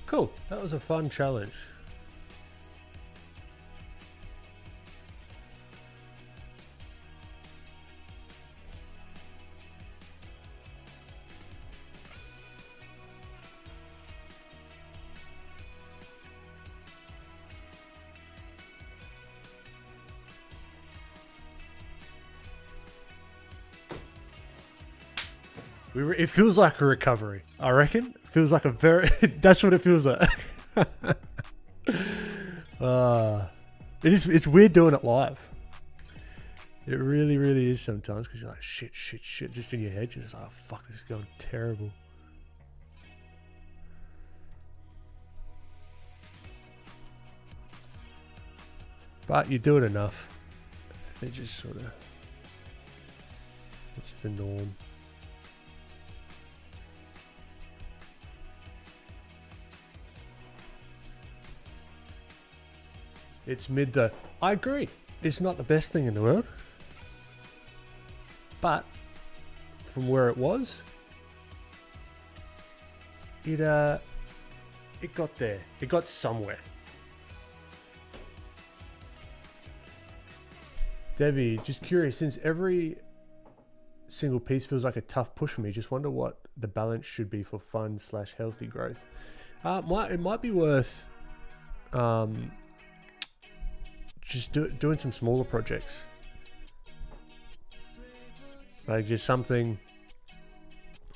Cool, that was a fun challenge. It feels like a recovery, I reckon. It feels like a very... that's what it feels like. It's weird doing it live. It really, really is sometimes, because you're like, shit, just in your head. You're just like, oh, fuck, this is going terrible. But you do it enough, it just sort of, it's the norm. It's mid though. I agree. It's not the best thing in the world. But from where it was, it got there. It got somewhere. Debbie, just curious, since every single piece feels like a tough push for me, just wonder what the balance should be for fun/healthy growth. It might be worth just doing some smaller projects, like just something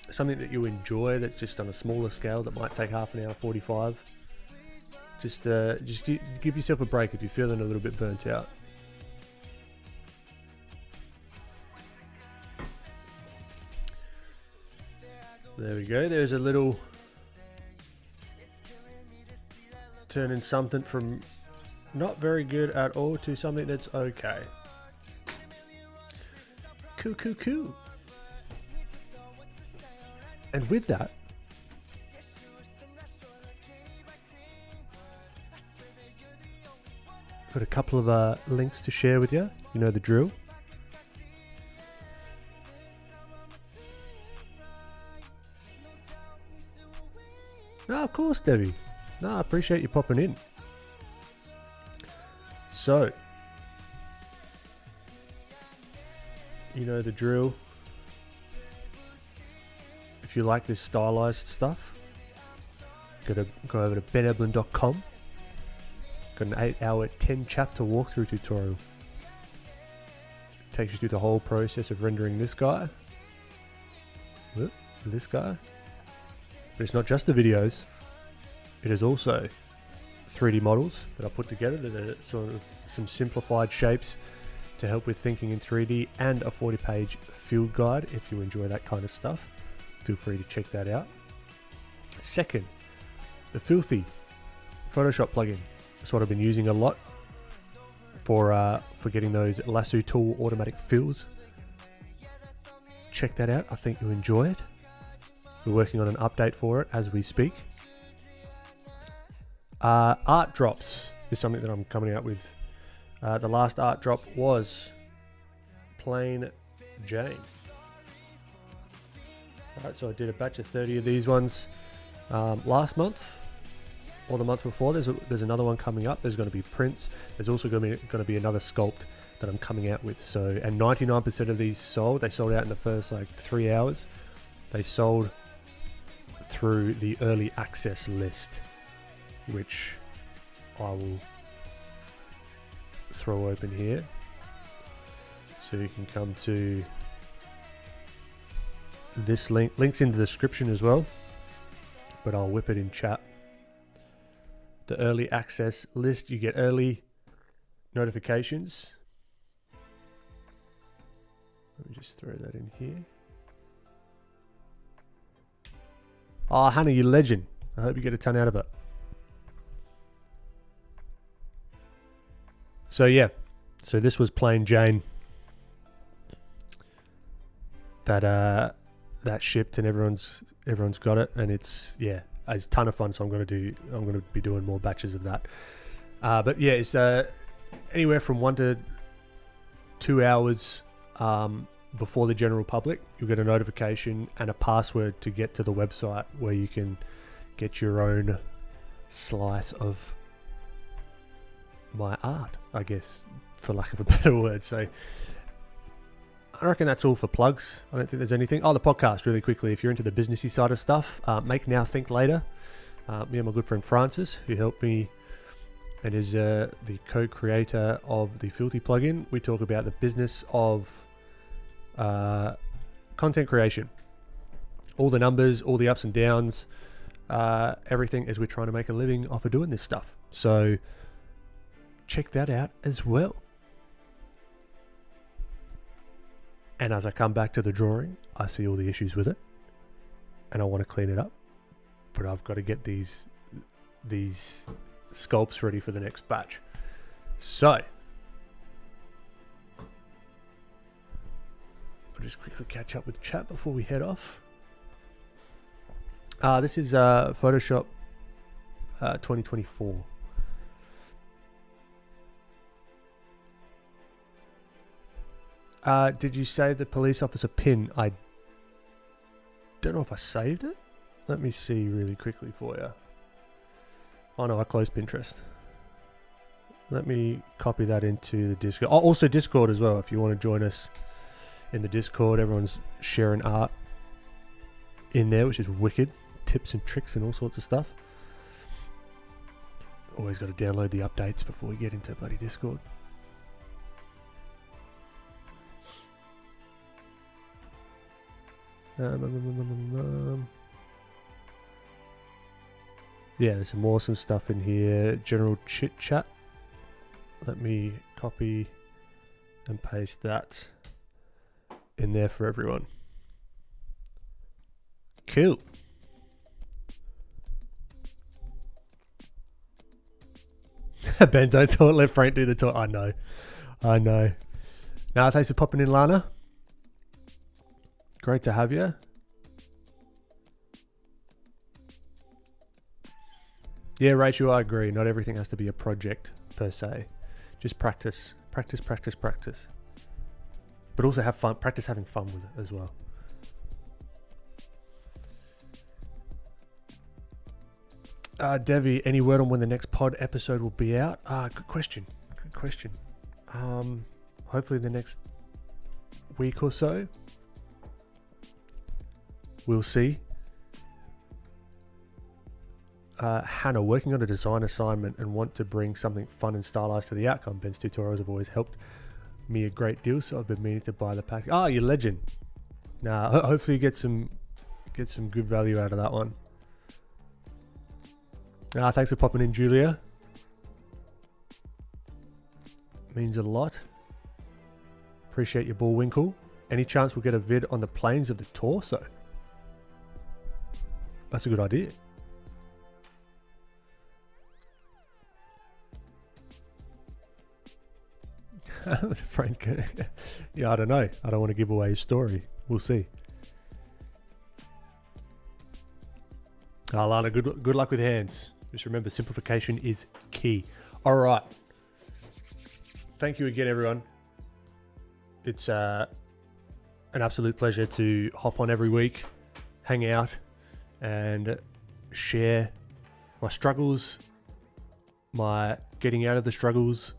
that you enjoy, that's just on a smaller scale, that might take half an hour, 45. Just give yourself a break if you're feeling a little bit burnt out. There we go. There's a little turning something from not very good at all to something that's okay. Cool. And with that, got a couple of links to share with you. You know the drill. No, of course, Debbie. No, I appreciate you popping in. So, you know the drill. If you like this stylized stuff, go over to beneblin.com. Got an 8-hour 10-chapter walkthrough tutorial. Takes you through the whole process of rendering this guy. This guy. But it's not just the videos. It is also 3D models that I put together that are sort of some simplified shapes to help with thinking in 3D, and a 40-page field guide. If you enjoy that kind of stuff, feel free to check that out. Second, the Filthy Photoshop plugin. That's what I've been using a lot for getting those lasso tool automatic fills. Check that out. I think you'll enjoy it. We're working on an update for it as we speak. Art drops is something that I'm coming out with. The last art drop was Plain Jane. Alright, so I did a batch of 30 of these ones last month, or the month before. There's another one coming up. There's going to be prints. There's also going to be another sculpt that I'm coming out with. So, and 99% of these sold. They sold out in the first like 3 hours. They sold through the early access list, which I will throw open here, so you can come to this link. Links in the description as well, but I'll whip it in chat. The early access list, you get early notifications. Let me just throw that in here. Oh, Hannah, you legend. I hope you get a ton out of it. So yeah, so this was Plain Jane that shipped, and everyone's got it, and it's a ton of fun. So I'm going to be doing more batches of that. But yeah, it's anywhere from 1 to 2 hours before the general public. You'll get a notification and a password to get to the website where you can get your own slice of my art, I guess, for lack of a better word. So I reckon that's all for plugs. I don't think there's anything. Oh, the podcast, really quickly. If you're into the businessy side of stuff, Make Now Think Later. Me and my good friend Francis, who helped me and is the co-creator of the Filthy plugin. We talk about the business of content creation, all the numbers, all the ups and downs, everything, as we're trying to make a living off of doing this stuff. So check that out as well. And as I come back to the drawing, I see all the issues with it, and I want to clean it up. But I've got to get these sculpts ready for the next batch. So I'll just quickly catch up with chat before we head off. This is Photoshop 2024. Did you save the police officer pin? I don't know if I saved it. Let me see really quickly for you. Oh no, I closed Pinterest. Let me copy that into the Discord. Oh, also Discord as well. If you want to join us in the Discord, everyone's sharing art in there, which is wicked. Tips and tricks and all sorts of stuff. Always got to download the updates before we get into bloody Discord. Yeah, there's some awesome stuff in here. General chit chat. Let me copy and paste that in there for everyone. Cool. Ben, don't talk. Let Frank do the talk. I know. Now, thanks for popping in, Lana. Great to have you. Yeah, Rachel, I agree. Not everything has to be a project per se. Just practice. But also have fun. Practice having fun with it as well. Devi, any word on when the next pod episode will be out? Good question. Hopefully the next week or so. We'll see. Hannah, working on a design assignment and want to bring something fun and stylized to the outcome. Ben's tutorials have always helped me a great deal, so I've been meaning to buy the pack. You legend. Nah, hopefully you get some good value out of that one. Thanks for popping in, Julia. Means a lot. Appreciate your Bullwinkle. Any chance we'll get a vid on the planes of the torso? That's a good idea. Frank, yeah, I don't know. I don't want to give away his story. We'll see. Lana, good luck with hands. Just remember, simplification is key. All right. Thank you again, everyone. It's an absolute pleasure to hop on every week, hang out, and share my struggles, my getting out of the struggles,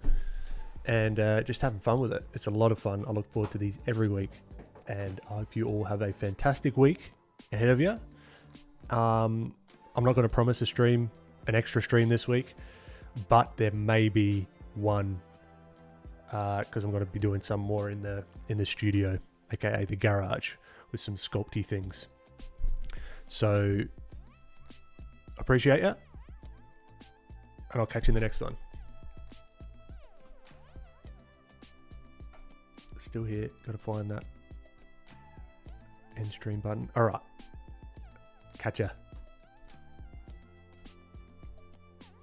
and just having fun with it. It's a lot of fun. I look forward to these every week, and I hope you all have a fantastic week ahead of you. I'm not going to promise an extra stream this week, but there may be one because I'm going to be doing some more in the studio, aka the garage, with some sculpty things. So appreciate you, and I'll catch you in the next one. Still here, got to find that end stream button. All right, catch ya.